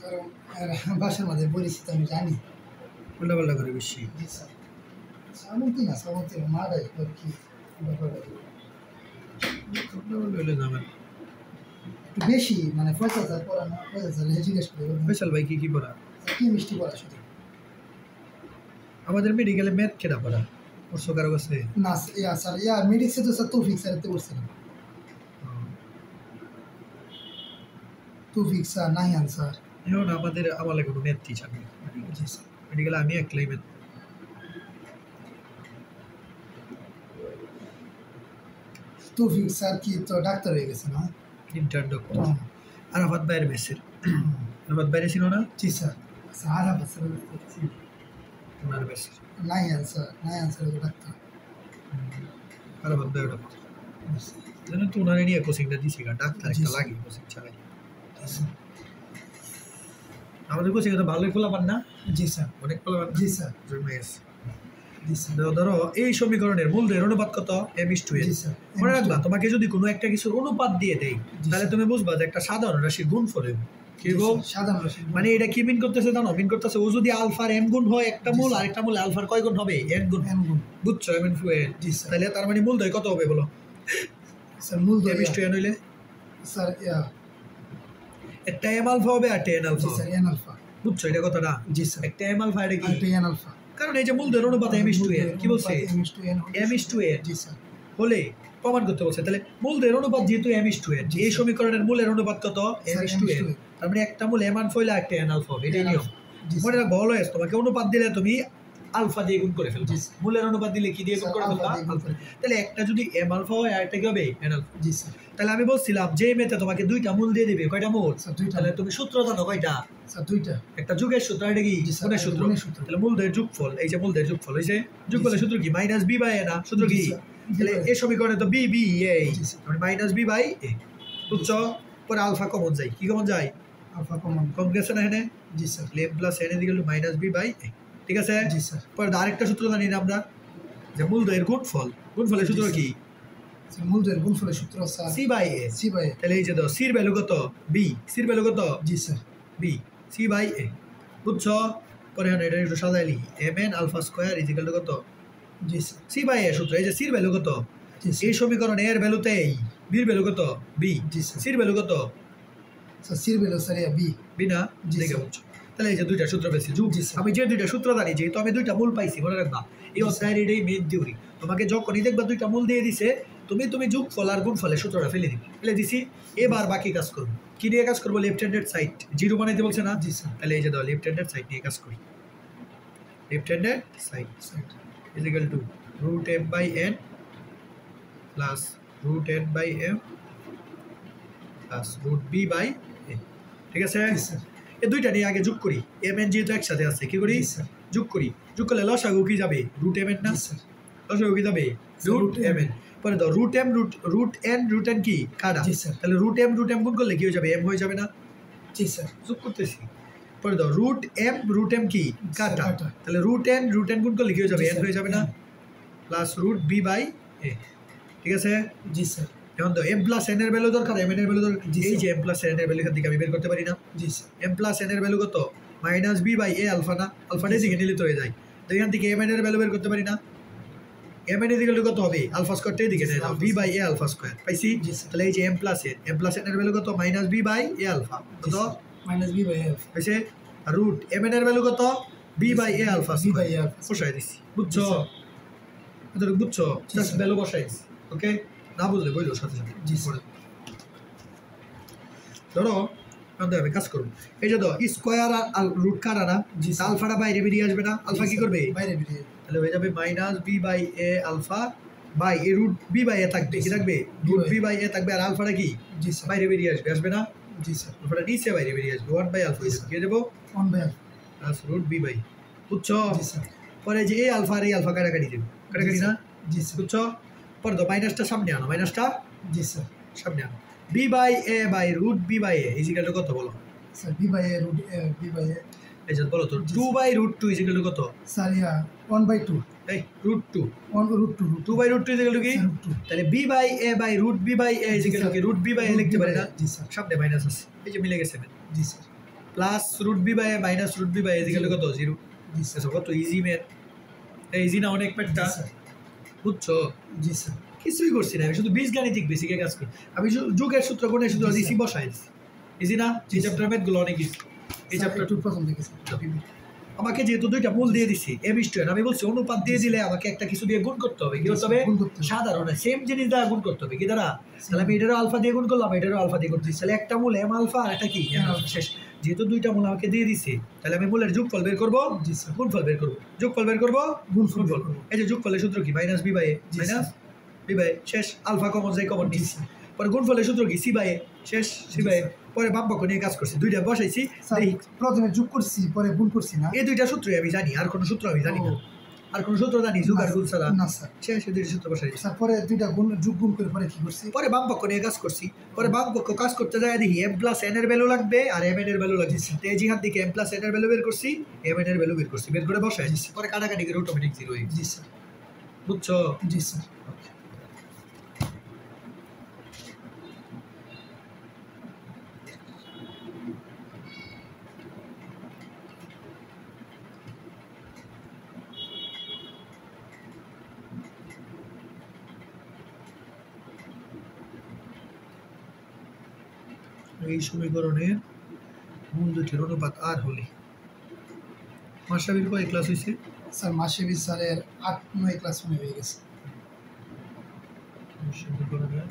কারণ বাসার মধ্যে পরিস্থিতি আমি জানি। উল্টাপাল্টা করে বেশি। জি স্যার। সামন্তি না, সামন্তি মারাই আর কি ব্যাপারটা উল্টাপাল্টা হলে যাবেন। একটু বেশি মানে ফয়সাল স্যার পড়া না, ফয়সাল স্যার জিজ্ঞেস করে ফয়সাল ভাই কি পড়া? কি মিষ্টি পড়া শুধু। আমাদের মেডিকেলে ম্যাথ কেটা পড়া পড়ছো কারো কাছে? না ইয়া স্যার, ইয়া মেডিক্সে তো স্যার তৌফিক স্যার এতে পড়ছিলাম। তৌফিক স্যার, নাহিয়ান স্যার। এখন আমার কোনো ম্যাথ টিচার নেই। জি স্যার। মেডিকেলে আমি একলাই ম্যাথ। তৌফিক স্যার কি তো ডাক্তার হয়ে গেছে না? Intern doctor. আরাফাত ভাইয়ের মেসের। আরাফাত বাইরে ছিল না? জি স্যার। স্যার আরাফাত স্যার ওনার মেসের। Nahiyan sir, Nahiyan sir doctor. Arafat ভাইয়ের ডাক্তার। জানেন তো ওনারে নিয়ে কোচিংটা দিছি, ডাক্তার একটা লাগে কোচিং চালাই। আমাদের কোচিং তো ভালোই খোলাপান না? জি স্যার। অনেক খোলাপান। জি স্যার। ধরো এই সমীকরণের মূলদের অনুপাত কত? m/n। মনে রাখবা, তোমাকে যদি কোনো একটা কিছুর অনুপাত দিয়ে দেয় তাহলে তুমি বুঝবা যে একটা সাধারণ রাশির গুণফল হবে। কি গো? সাধারণ রাশি। মানে এটা কি মিন করতেছে জানো? মিন করতেছে ও যদি আলফার m গুণ হয় একটা মূল, আর একটা মূল আলফার কয় গুণ হবে? n গুণ। বুঝছো? m/n। তাহলে তার মানে মূলদয় কত হবে বলো? স্যার মূলদয় m/n হইলে স্যার একটা m আলফা হবে আর একটা n আলফা। জি স্যার, n আলফা। বুঝছো এটা কথাটা? জি স্যার। একটা m আলফা এটা কি? একটা n আলফা। কারণ এই যে মূলদের অনুপাত m/n কি বলছে? m/n। জি স্যার। হলে প্রমাণ করতে বলছে। তাহলে মূলদের অনুপাত যেহেতু m/n, এই সমীকরণের মূলের অনুপাত কত? m/n। তার মানে একটা মূল m আলফা হইলে একটা n আলফা হবে। এটাই নিয়ম। মনে রাখবো অলওয়েজ তোমাকে অনুপাত দিলে তুমি আলফা দিয়ে গুণ করে ফেলবে। মূলের অনুপাত দিলে কি দিয়ে গুণ করে ফেলবা? আলফা। তাহলে একটা যদি m আলফা হয় আর একটা কি হবে? n alpha. জি স্যার। তাহলে আমি বলছিলাম যে মেতে তোমাকে দুইটা মূল দিয়ে দিবে। কয়টা মূল? তাহলে তুমি সূত্র জানো কয়টা? স্যার দুইটা। একটা যুগের সূত্র, এটা কি গুণের সূত্র। তাহলে মূলদের যোগফল, এই যে মূলদের যোগফল হইছে, যোগফলের সূত্র কি? -b/a না? সূত্র কি? তাহলে এই সমীকরণে তো b a, মানে -b/a। বুঝছো? পরে আলফা কমন যায়। কি কমন যায়? Alpha common. কম গেছে না এখানে? জি স্যার। m + n -b/a। ঠিক আছে? জি স্যার। পরে আরেকটা সূত্র জানি না আমরা, যে মূলদের গুণফল। গুণফলের সূত্র কি? স্যার মূলদের গুণফলের সূত্র স্যার c/a। তাহলে এই যে দাও, c এর ভ্যালু কত? b। c এর ভ্যালু কত? জি স্যার। b, c/a। বুঝছো? পরে এখানে এটা একটু সাজাইলি, mn আলফা স্কয়ার = কত? জি স্যার। c/a সূত্র। এই যে c এর ভ্যালু কত? এই সমীকরণে এর ভ্যালুতে b এর ভ্যালু কত? b। জি স্যার। c এর ভ্যালু কত? স্যার c এর ভ্যালু স্যার b না? দেখে বুঝছো? তাহলে এই যে দুইটা সূত্র পেয়েছি। আমি যে দুইটা সূত্র জানি, যেহেতু আমি দুইটা মূল পাইছি, মনে রাখবা এই অধ্যায়ের এটাই মেইন থিওরি। তোমাকে যখনই দেখবা দুইটা মূল দিয়ে দিছে, তুমি যোগফল আর গুণফলের সূত্রটা ফেলে দিছি। এবার বাকি কাজ করবো। কি নিয়ে কাজ করবো? লেফট হ্যান্ডেড সাইড জিরো বানাইতে বলছে না? জি স্যার। তাহলে এই যে দাও, লেফট হ্যান্ডেড সাইড নিয়ে কাজ করি। Left handed side = √m/n plus √n/m plus √b/a। ঠিক আছে? এই দুইটা নিয়ে আগে যোগ করি। mn যেহেতু একসাথে আছে, কি করি? যোগ করি। যোগ করলে লসাগু কি যাবে? √mn না? লসাগু কি যাবে? √mn। পরে দাও √n কি কাটা? তাহলে √m গুণ করলে কি হয়ে যাবে? m হয়ে যাবে না? জি স্যার। যোগ করতেছি। পরে দাও √m কি কাটা? তাহলে √n গুণ করলে কি হয়ে যাবে? n হয়ে যাবে না? Plus √b/a। ঠিক আছে? জি স্যার। এখন তো m + n এর ভ্যালু দরকার, m এর ভ্যালু দরকার। এই যে m + n এর ভ্যালু এখান থেকে আমি বের করতে পারি না? জি স্যার। m + n এর ভ্যালু কত? -b/a আলফা না? আলফাটা দিকে নিলে তো হয়ে যায়। তো এখান থেকে m এর ভ্যালু বের করতে পারি না? m কত হবে? আলফা স্কয়ারটা এদিকে নিয়ে যাও, b/a আলফা স্কয়ার। পাইছি? তাহলে এই যে m + n এর ভ্যালু কত? -b/a alpha. কত? -b/a alpha. হইছে? আর m এর ভ্যালু কত? b/a alpha. b/a আলফা বসাই দিছি। বুঝছো? এতটুকু বুঝছো? জাস্ট ভ্যালু বসাই দিছি। ওকে? না বুঝলে বইলো সাথে সাথে। জি স্যার। ধরো আমি কাজ করবো। এই যে দাও, স্কয়ার আর রুট কাটা না? আলফাটা বাইরে বেরিয়ে আসবে না? আলফা কি করবে? বাইরে বেরিয়ে। তাহলে হয়ে যাবে -b/a আলফা বাই এই √b/a থাকবে। কি থাকবে? √b/a থাকবে। আর আলফাটা কি? জি স্যার। বাইরে বেরিয়ে আসবে। আসবে না? জি স্যার। আলফাটা নিচে বাইরে বেরিয়ে আসবে। 1/α কি দেবো? 1/α প্লাস √b/a। বুঝছো? জি স্যার। পরে যে এই আলফা আর এই আলফা কাটাকাটি দেবো। কাটাকাটি না? জি স্যার। বুঝছো? পরে তো মাইনাসটা সামনে আনো। মাইনাসটা জি স্যার সামনে আনো। b/a বাই √b/a = কত বলো? স্যার b/a b/a এই যে বলো তো 2/√2 = কত? স্যার 1/2 এই √2 1/√2 2/√2 কি? তাহলে b/a বাই √b/a = কি? √b/a লিখতে পারি না? জি স্যার। সামনে মাইনাস আছে। এই যে মিলে গেছে। জি sir. Plus root B by A minus root B by A equal to কত 0 জি স্যার কত ইজি ম্যাথ ইজি না অনেক ম্যাথটা জি স্যার বুঝছো জি স্যার কিছুই করছি না আমি শুধু বীজগাণিতিক বেসিকে কাজ করি আমি যুগের সূত্র কোণে শুধু জি, দিছি স্যার। বসাই দিছি ইজি না এই চ্যাপ্টার ম্যাথগুলো অনেক ইজি এই স্যার চ্যাপ্টার একটু প্রথম থেকে স্যার আমাকে যেহেতু দুইটা মূল দিয়ে দিছি এ বিস্টুয়েন আমি বলছি অনুপাত দিয়ে দিলে আমাকে একটা কিছু দিয়ে গুণ করতে হবে কি করতে হবে গুণ করতে হবে। সাধারণ সেম জিনিস দ্বারা গুণ করতে হবে কি দ্বারা তাহলে আমি এটারও আলফা দিয়ে গুণ করলাম এটারও আলফা দিয়ে গুণ করছি তাহলে একটা মূল এম আলফা আর একটা কি এম আলফা শেষ যেহেতু দুইটা মূল আমাকে দিয়ে দিছে তাহলে আমি মূলের যোগফল বের করবো জি স্যার গুণফল বের করবো যোগফল বের করবো গুণফল গুণফল করব। এই যে যোগফলের সূত্র কি মাইনাস বি বাই এ জি, মাইনাস বি বাই শেষ আলফা কমন যাই কমন জি নিচ্ছি স্যার পরে গুণফলের সূত্র কি সি বাই এ শেষ সি জি, বাই এ স্যার। পরে বাম পক্ষ নিয়ে কাজ করছি দুইটা বসাইছি স্যার দেখি প্রথমে যোগ করছি পরে গুণ করছি না এই দুইটা সূত্রই আমি জানি আর কোনো সূত্র আমি জানি না ও। আর কোনো সূত্র জানি যোগ আর গুণ ছাড়া না স্যার শেষ এই দুইটা সূত্র বসাই স্যার পরে দুইটা গুণ যোগ গুণ করে পরে কি করছি পরে বাম পক্ষ নিয়ে কাজ করছি পরে বাম পক্ষ কাজ করতে যায় দেখি এম প্লাস এন এর ভ্যালু লাগবে আর এম এন এর ভ্যালু লাগবে তো এই জিহার দিকে এম প্লাস এন এর ভ্যালু বের করছি এম এন এর ভ্যালু বের করছি বের করে বসাই দিচ্ছি পরে কাটাকাটি করে অটোমেটিক জিরো হয়ে জি স্যার বুঝছো জি স্যার এই সমীকরণের মূল দুটির অনুপাত আর হলে মাসাবির কয় ক্লাস হয়েছে স্যার মাসেবি স্যারের 8-9 ক্লাস মনে হয়ে গেছে সমীকরণের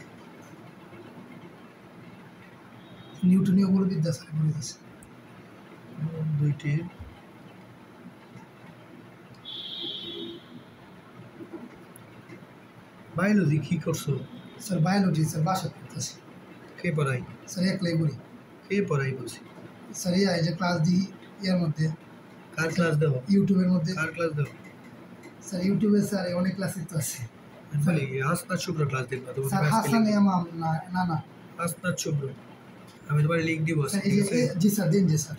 নিউটনীয় বলবিদ্যা স্যার বলে দিয়েছে মূল দুইটির বায়োলজি কি করছো স্যার বায়োলজি স্যার বাসা করতেছি কে পড়াই স্যার একলাই করি কে পড়াই বলছি স্যার এই যে ক্লাস দিই এর মধ্যে কার ক্লাস দেবো ইউটিউবের মধ্যে কার ক্লাস দেবো স্যার ইউটিউবে স্যার অনেক ক্লাসই তো আছে বলি হাসনাথ শুভ্র ক্লাস দেখবা তোমার স্যার হাসান ইমাম না না না হাসনাথ শুভ্র আমি তোমার লিঙ্ক দিব স্যার এই যে জি স্যার দিন জি স্যার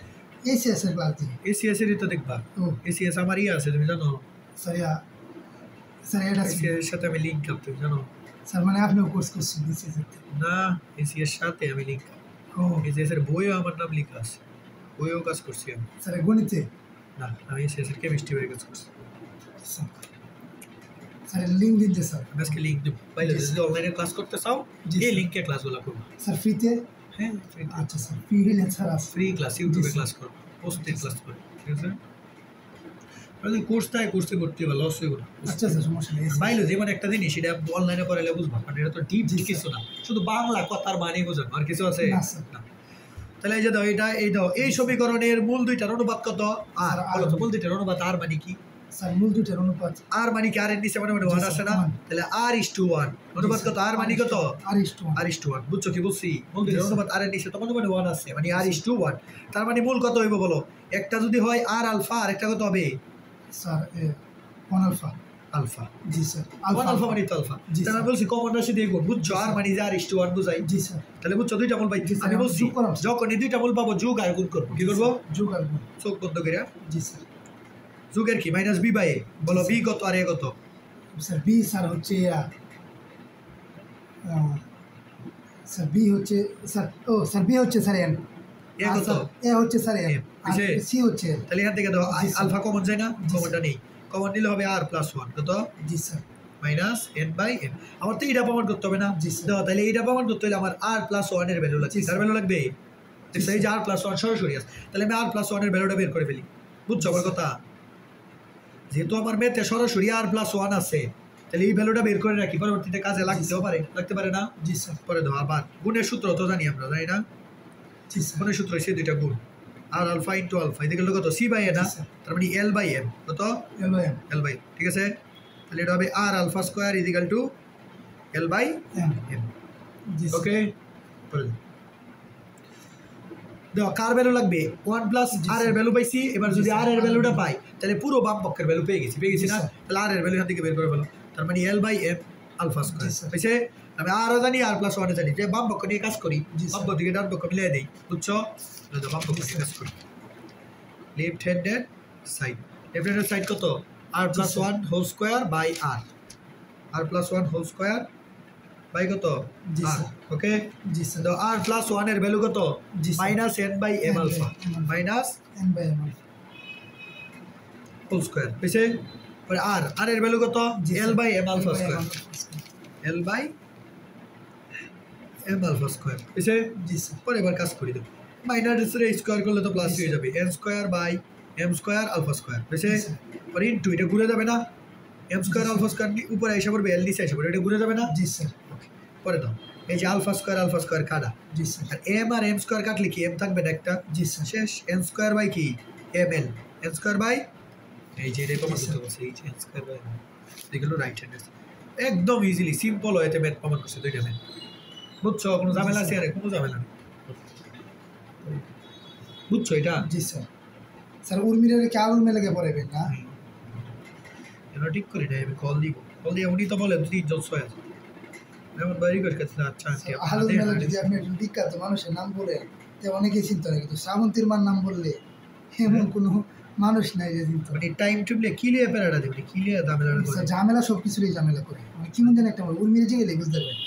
এসিএস এর ক্লাস দিই এসিএস এর তো দেখবা ও এসিএস আমার ইয়ে আছে তুমি জানো স্যার স্যার এটা এসিএস এর সাথে আমি লিঙ্ক আপ তুমি জানো স্যার মানে আপনিও কোর্স করছেন এসিএস এর না এসিএস সাথে আমি লিঙ্ক ও এসিএস এর বইও আমার নাম লেখা আছে বইও কাজ করছি আমি স্যার গণিতে না আমি এসিএস এর কেমিস্ট্রি বইয়ে কাজ করছি স্যার স্যার লিঙ্ক দিন যে স্যার আমি আজকে লিঙ্ক দেবো পাইলে যদি অনলাইনে ক্লাস করতে চাও জি, এই স্যার। লিঙ্কে ক্লাসগুলো করবো স্যার ফ্রিতে হ্যাঁ আচ্ছা স্যার ফ্রি হইলে স্যার আছে ফ্রি ক্লাস ইউটিউবে স্যার। ক্লাস করবো পোস্টের ক্লাস করবো ঠিক আছে যদি কোর্স থাকে কোর্সে করতে হবে লস হয়ে আচ্ছা স্যার সমস্যা নেই বাইলো যেমন একটা জিনিস সেটা অনলাইনে করাইলে বুঝবা কারণ এটা তো ডিপ জি, কিছু না শুধু বাংলা কথার মানে বোঝানো আর কিছু আছে না, স্যার। না তাহলে এই যে দাও এটা এই দাও এই সমীকরণের মূল দুইটার অনুপাত কত আর স্যার, বলো তো আর মূল দুইটার অনুপাত আর মানে কি স্যার মূল দুইটার অনুপাত আর মানে কি আর এর নিচে মানে ওয়ান জি, আছে স্যার, না one। তাহলে আর ইস টু ওয়ান অনুপাত কত আর মানে কত আর is to R is to one বুঝছো কি বলছি মূল দুইটার জি, স্যার। অনুপাত আর এর নিচে তোমার মানে ওয়ান আছে মানে আর ইস টু ওয়ান তার মানে মূল কত হইব বলো একটা যদি হয় আর আলফা আর একটা কত হবে স্যার ওয়ান আলফা আলফা জি স্যার ওয়ান আলফা মানে তো আলফা জি, তাহলে স্যার। বলছি কমন রাশি দিয়ে গুণ বুঝছো আর মানে যে আর ইস টু ওয়ান বুঝাই জি স্যার তাহলে বুঝছো দুইটা মূল পাই জি, স্যার, আমি আমি বলছি যোগ করলাম, স্যার। যখন এই দুইটা মূল পাবো যোগ আর গুণ করবো কি করবো যোগ আর গুণ চোখ বন্ধ করে জি স্যার যোগের কি মাইনাস বি বাই এ বলো বি কত আর এ কত স্যার বি স্যার হচ্ছে স্যার বি হচ্ছে স্যার ও স্যার বি হচ্ছে স্যার এন এ কত এ হচ্ছে স্যার এন M, বুঝছে? সি হচ্ছে L। তাহলে এখান থেকে দাও জি, স্যার। আলফা কমন যায় না জি, কমনটা নেই কমন নিলে হবে আর প্লাস ওয়ান কত জি sir minus N by N আমার তো এইটা প্রমাণ করতে হবে না জি, স্যার। দাও তাহলে এইটা প্রমাণ করতে হলে আমার আর প্লাস ওয়ানের ভ্যালু লাগবে জি, তার স্যার। ভ্যালু লাগবে দেখছো এই যে আর প্লাস ওয়ান সরাসরি আছে তাহলে আমি আর প্লাস ওয়ানের ভ্যালুটা বের করে ফেলি বুঝছো আমার কথা যেহেতু আমার মেতে সরাসরি আর প্লাস ওয়ান আছে তাহলে এই ভ্যালুটা বের করে রাখি পরবর্তীতে কাজে লাগতেও পারে লাগতে পারে না জি স্যার পরে দাও আবার গুণের সূত্র তো জানি আমরা জানি না জি স্যার গুণের সূত্র হচ্ছে দুইটা গুণ আর আলফা ইন্টু আলফা এদিকে হলো কত সি বাই এ না জি, স্যার। তার মানে এল বাই এম কত L by M L by ঠিক আছে তাহলে এটা হবে আর alpha square equal to L by M M জি স্যার। ওকে দেখো কার ভ্যালু লাগবে ওয়ান প্লাস জি, আর এর স্যার। ভ্যালু পাইছি এবার জি, যদি স্যার। আর এর ভ্যালুটা পাই তাহলে পুরো বাম পক্ষের ভ্যালু পেয়ে গেছি জি, না স্যার। তাহলে আর এর ভ্যালু এখান থেকে বের করে ফেলো তার মানে l by m alpha square জি, স্যার। বুঝছে আমি আরও জানি আর প্লাস ওয়ানে জানি যে বাম পক্ষ নিয়ে কাজ করি জি, বাম স্যার। পক্ষ থেকে ডান পক্ষ মিলিয়ে দিই বুঝছো বাম পক্ষ জি, নিয়ে স্যার। কাজ করি left handed side left handed side কত R plus sir. One whole square by R plus one whole square by কত জি আর স্যার ওকে জি স্যার তো আর প্লাস 1 এর ভ্যালু কত জি sir minus n by m alpha minus n/m whole square বুঝছে পরে আর এর ভ্যালু কত জি l sir by m alpha L/m square alpha square। l by m alpha square বুঝছে জি স্যার পরে এবার কাজ করি দাও মাইনাস এর স্কয়ার করলে তো প্লাস জি, হয়ে স্যার। যাবে n square by m square alpha square বুঝছে জি, স্যার। পরে ইনটু এটা ঘুরে যাবে না m square sir. Alpha square উপরে এসে পড়বে l নিচে এসে পড়বে এটা ঘুরে যাবে না জি স্যার পরে দাও এই যে আলফা স্কয়ার কাটা জি স্যার আর m আর m স্কয়ার কাটলে কি m থাকবে না একটা জি স্যার শেষ n স্কয়ার বাই কি ml n স্কয়ার বাই এই যে এটা প্রমাণ জি, করতে স্যার। বলছে এই যে n স্কয়ার বাই এগুলো রাইট হ্যান্ড একদম ইজিলি সিম্পল হয়েতে ম্যাথ প্রমাণ করছে দুইটা ম্যাথ বুঝছো কোনো ঝামেলা আছে আরে কোনো ঝামেলা নেই বুঝছো এটা জি স্যার স্যার উর্মিরে কি আলুর মেলে গে পড়াবেন না এটা ঠিক করে নেই আমি কল দিয়ে উনি তো বলেন 3 জন 6 আছে এমন বাড়ি করে কাছে আচ্ছা আন্টি আলুর মেলে যদি আপনি একজন বিখ্যাত মানুষের নাম বলেন তে অনেকেই চিন্তা করে কিন্তু শ্রাবন্তীর মার নাম বললে এমন কোনো মানুষ নাই যে চিন্তা মানে টাইম টেবিলে কি লিয়ে প্যারাটা দেবে কি লিয়ে ঝামেলা করে স্যার ঝামেলা সব কিছুরই ঝামেলা করে মানে কেমন যেন একটা উর্মিরে যে গেলে বুঝতে পারবেন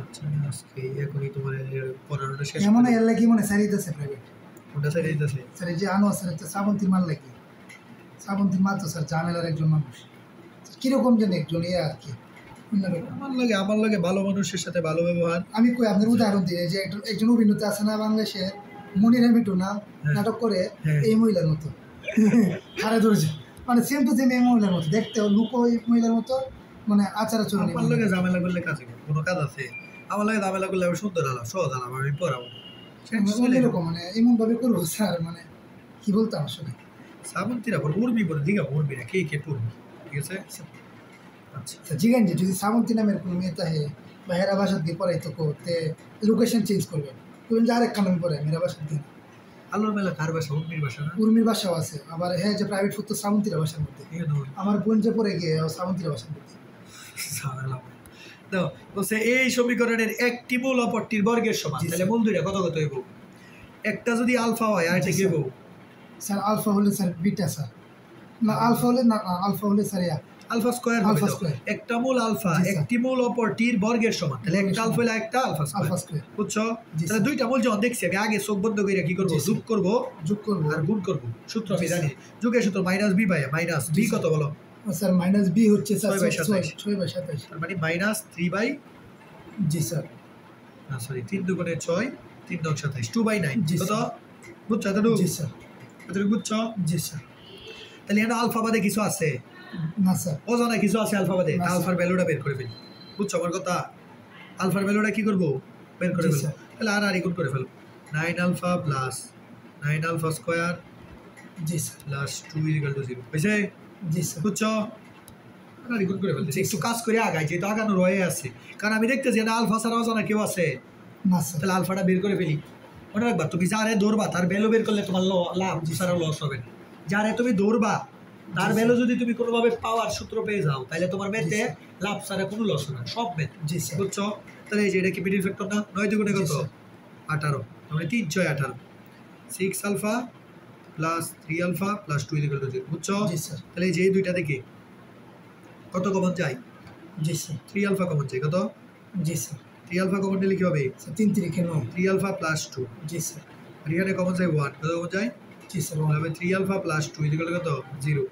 আচ্ছা আজকে এখনই তোমার পড়ানোটা শেষ এমন এর লাগি মনে স্যার দিতেছে প্রাইভেট কোনটা সাইড দিতেছে স্যার এই যে আনোয়ার স্যার একটা শ্রাবন্তীর মার লাগি শ্রাবন্তীর মা তো স্যার ঝামেলার একজন মানুষ কিরকম যেন একজন ইয়ে আর কি অন্যরকম আমার লাগে ভালো মানুষের সাথে ভালো ব্যবহার আমি কই আপনার উদাহরণ দিই এই যে একজন অভিনেতা আছে না বাংলাদেশে মনির হেমিটু নাম নাটক করে হ্যাঁ। এই মহিলার মতো হারে ধরেছে মানে সেম টু সেম এই মহিলার মতো দেখতে লুক ওই মহিলার মতো মানে আচার আচরণ আমার লাগে ঝামেলা করলে কাজ হবে কোনো কাজ আছে আমার লাগে ঝামেলা করলে আমি সুন্দর আলাম সহজ আলাম আমি পড়াবো এরকম মানে এমন ভাবে করবো স্যার মানে কি বলতাম আসলে শ্রাবন্তীরা পর উর্মি পরে দিঘা উর্মিরা কে পড়বি ঠিক আছে আচ্ছা জিগান যে যদি শ্রাবন্তী নামের কোনো মেয়ে তাহে বা হেরা বাসার দিয়ে পড়াইতো করতে লোকেশন চেঞ্জ করবে তুমি যে আরেক কারণ পড়ে মেয়েরা বাসার দিয়ে আলোর মেলা কার বাসা উর্মির বাসা না উর্মির বাসাও আছে আবার হ্যাঁ যে প্রাইভেট ফুড তো শ্রাবন্তীরা বাসার মধ্যে ঠিক আছে আমার বোন যে পড়ে গিয়ে শ্রাবন্তীরা বাসার মধ্যে ঝামেলা তো বলছে এই সমীকরণের একটি মূল অপরটির বর্গের সমান জি, তাহলে স্যার। মূল দুইটা কত কত হইব একটা যদি আলফা হয় আর জি, একটা কি হইব স্যার আলফা হলে স্যার বিটা স্যার না আলফা হলে না আলফা হলে স্যার ইয়া আলফা স্কয়ার হবে আলফা তো। স্কয়ার। একটা মূল আলফা জি, স্যার। একটি মূল অপরটির বর্গের সমান তাহলে একটা আলফা হলে একটা আলফা আলফা স্কয়ার স্কয়ার বুঝছো জি, তাহলে স্যার। দুইটা মূল যখন দেখছি আমি আগে চোখ বন্ধ করে কি করবো জি, স্যার। যোগ করবো যোগ করবো আর গুণ করবো সূত্র আমি জি, জানি স্যার। যোগের সূত্র minus B by minus B জি, কত বলো স্যার মাইনাস বি হচ্ছে স্যার 6/27 6/27 তার মানে মাইনাস 3/, জি স্যার না সরি 3 দুগুণে 6 3 9 27 2/9 জি, কত স্যার। বুঝছো এতটুকু জি স্যার এতটুকু বুঝছো জি স্যার তাহলে এটা আলফা বাদে কিছু আছে না স্যার অজানা কিছু আছে আলফা বাদে না, স্যার। আলফার ভ্যালুটা বের করে ফেলি বুঝছো আমার কথা আলফার ভ্যালুটা কি করবো বের করে জি, ফেলবো স্যার। তাহলে আর গুণ করে ফেলবো 9 আলফা প্লাস 9 আলফা স্কয়ার জি স্যার প্লাস 2 ইকুয়াল টু 0 বুঝছে জি স্যার বুঝছো আর গুণ করে ফেলতেছি জি, একটু স্যার। কাজ করে আগাই যেহেতু আগানোর হয়ে আছে কারণ আমি দেখতেছি না আলফা ছাড়া অজানা কেউ আছে না স্যার তাহলে আলফাটা বের করে ফেলি মনে রাখবা তুমি যারে দৌড়বা তার ভ্যালু বের করলে তোমার লাভ ছাড়া লস হবে না যারে তুমি দৌড়বা তার জি, ভ্যালু যদি তুমি কোনোভাবে পাওয়ার সূত্র পেয়ে যাও তাহলে তোমার ম্যাথে স্যার। লাভ ছাড়া কোনো লস হবে না সব ম্যাথ জি স্যার বুঝছো তাহলে এই যে এটা কি মিডিল ফ্যাক্টর না 9 দুগুণে জি, কত স্যার। 18 মানে 3 6 18 6 alpha plus 3 alpha plus 2 equal to 0 বুঝছো জি স্যার তাহলে এই যে এই দুইটা থেকে কত কমন যায় জি স্যার 3 আলফা কমন যায় কত জি স্যার 3 আলফা কমন নিলে কি হবে স্যার 3 3 9 3 আলফা প্লাস 2 জি স্যার আর এখানে কমন যায় 1 কত কমন যায় জি স্যার তাহলে হবে 3 আলফা প্লাস 2 ইকুয়াল কত 0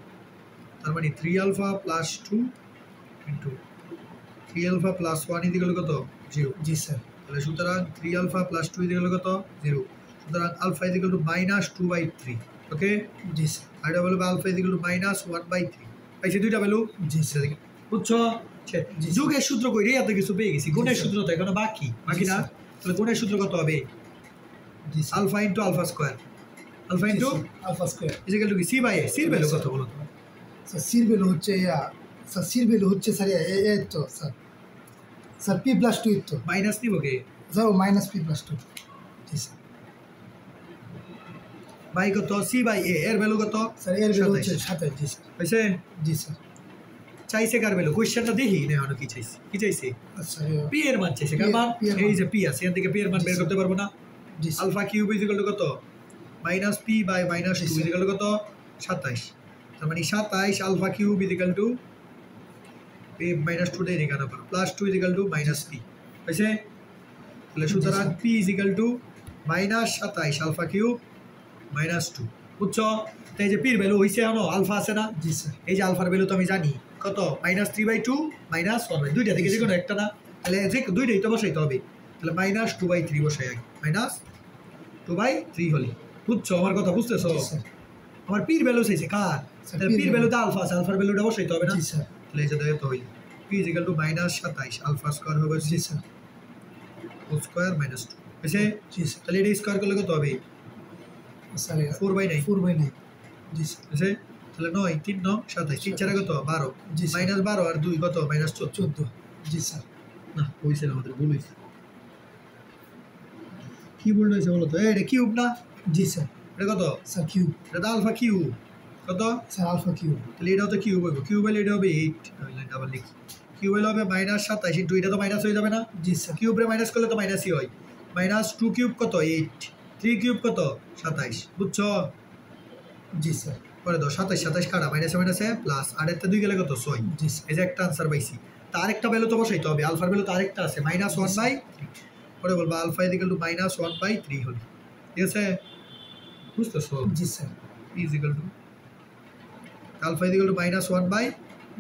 তার মানে 3 alpha plus 2 into 3 alpha plus 1 equal কত 0 জি স্যার তাহলে সুতরাং 3 আলফা প্লাস 2 ইকুয়াল কত 0 সুতরাং alpha equal to minus 2/3 okay জি স্যার আর এটা বলবো আলফা ইকুয়াল টু মাইনাস 1/3 পাইছে দুইটা ভ্যালু জি স্যার বুঝছো জি, যোগের সূত্র কই রে এত কিছু পেয়ে গেছি গুণের স্যার। সূত্র তো এখনো বাকি জি, না স্যার। তাহলে গুণের সূত্র কত হবে জি sir alpha into alpha square alpha into alpha square equal to কি সি বাই এ সির ভ্যালু কত বলো তো স্যার সির ভ্যালু হচ্ছে ইয়া স্যার সির ভ্যালু হচ্ছে স্যার এ তো স্যার স্যার পি প্লাস 2 তো মাইনাস নিব কে স্যার ও মাইনাস পি প্লাস 2 জি স্যার বাই কত সি বাই এ এর ভ্যালু কত স্যার এর ভ্যালু হচ্ছে 27 27 জি স্যার হইছে জি স্যার চাইছে কার ভ্যালু কোশ্চেনটা দেখি না আর কি চাইছে কি চাইছে আচ্ছা পি এর মান চাইছে কার মান P এর মান। এই যে পি আছে এর থেকে পি এর মান জি, বের স্যার। করতে পারবো না জি sir alpha cube equal to কত মাইনাস পি বাই মাইনাস জি, 2 স্যার। ইকুয়াল টু কত 27 তার মানে 27 আলফা কিউব ইকুয়াল টু এই মাইনাস 2 দিয়ে এখানে করো plus 2 is equal to minus p হইছে তাহলে সুতরাং p is equal to minus 27 alpha cube minus 2 বুঝছো তাই যে p এর ভ্যালু হইছে আনো আলফা আছে না জি স্যার এই যে আলফার ভ্যালু তো আমি জানি কত -3/2 -1/2 দুইটা থেকে যে কোনো একটা না তাহলে যে দুইটাই তো বসাইতে হবে তাহলে -2/3 বসাই আগে -2/3 হলি বুঝছো আমার কথা বুঝতেছো জি স্যার আমার p এর ভ্যালু চাইছে কার তাহলে p এর ভ্যালুটা আলফা আছে আলফার ভ্যালুটা বসাইতে হবে না জি স্যার তাহলে এই যে দেখো তো হইল p = -27 আলফা স্কয়ার হবে জি স্যার হোল স্কয়ার -2 বুঝছে জি স্যার তাহলে এটা স্কয়ার করলে কত হবে স্যার 4/9 4/9 জি স্যার বুঝছে তাহলে 9 3 9 27 3 4 কত 12 জি স্যার -12 আর 2 কত -14 14 জি স্যার না হইছে না আমাদের ভুল হইছে কি ভুল হইছে বলো তো এটা কিউব না জি স্যার এটা কত স্যার কিউব এটা আলফা কিউব কত স্যার আলফা কিউব তাহলে এটাও তো কিউব হবে কিউব হলে এটা হবে 8 তাহলে ডাবল লিখি কিউব হলে হবে -27 ইনটু এটা তো মাইনাস হয়ে যাবে না জি স্যার কিউব রে মাইনাস করলে তো মাইনাসই হয় -2 কিউব কত 8 3 কিউব কত 27 বুঝছো জি স্যার পরে দাও 27 27 কাটা মাইনাসে মাইনাসে প্লাস আর একটা 2 গেলে কত 6 জি স্যার এই যে একটা আনসার পাইছি তার একটা ভ্যালু তো বসাইতে হবে আলফার ভ্যালু তো আরেকটা আছে -1/3 পরে বলবো আলফা = -1/3 হল ঠিক আছে বুঝতেছো জি স্যার p = আলফা = -1/3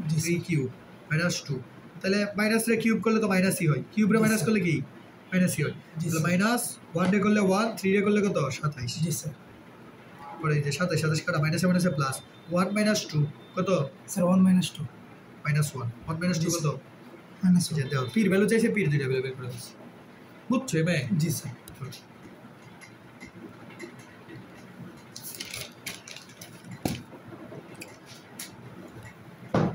জি স্যার কিউব -2 তাহলে মাইনাস রে কিউব করলে তো মাইনাসই হয় কিউব রে মাইনাস করলে কি মাইনাসই হয় জি তাহলে স্যার। -1 রে করলে 1 3 রে করলে কত 27 জি স্যার পরে এই যে 27 27 কাটা মাইনাসে মাইনাসে প্লাস 1 - 2 কত স্যার 1 - 2 -1 1 - 2 কত মাইনাস যে দাও পির ভ্যালু চাইছে পির দুইটা ভ্যালু বের করে দিচ্ছি বুঝছো এমে জি স্যার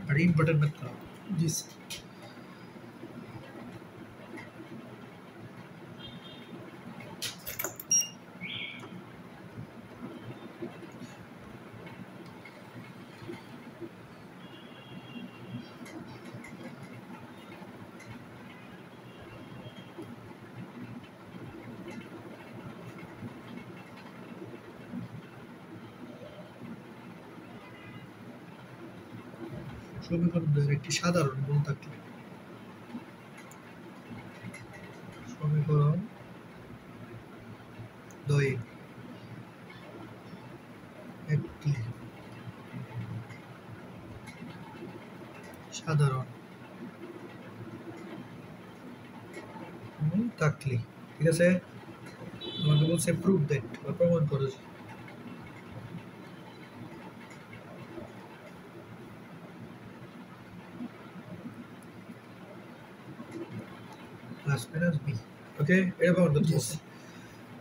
আর ইম্পর্টেন্ট ম্যাথ করো জি স্যার সমীকরণের একটি সাধারণ গুণ থাকলে সমীকরণ দ্বয়ে একটি সাধারণ গুণ থাকলে ঠিক আছে তোমাকে বলছে প্রুভ দ্যাট বা প্রমাণ করো যে প্লাস মাইনাস বি ওকে এটা প্রমাণ করতে বলছে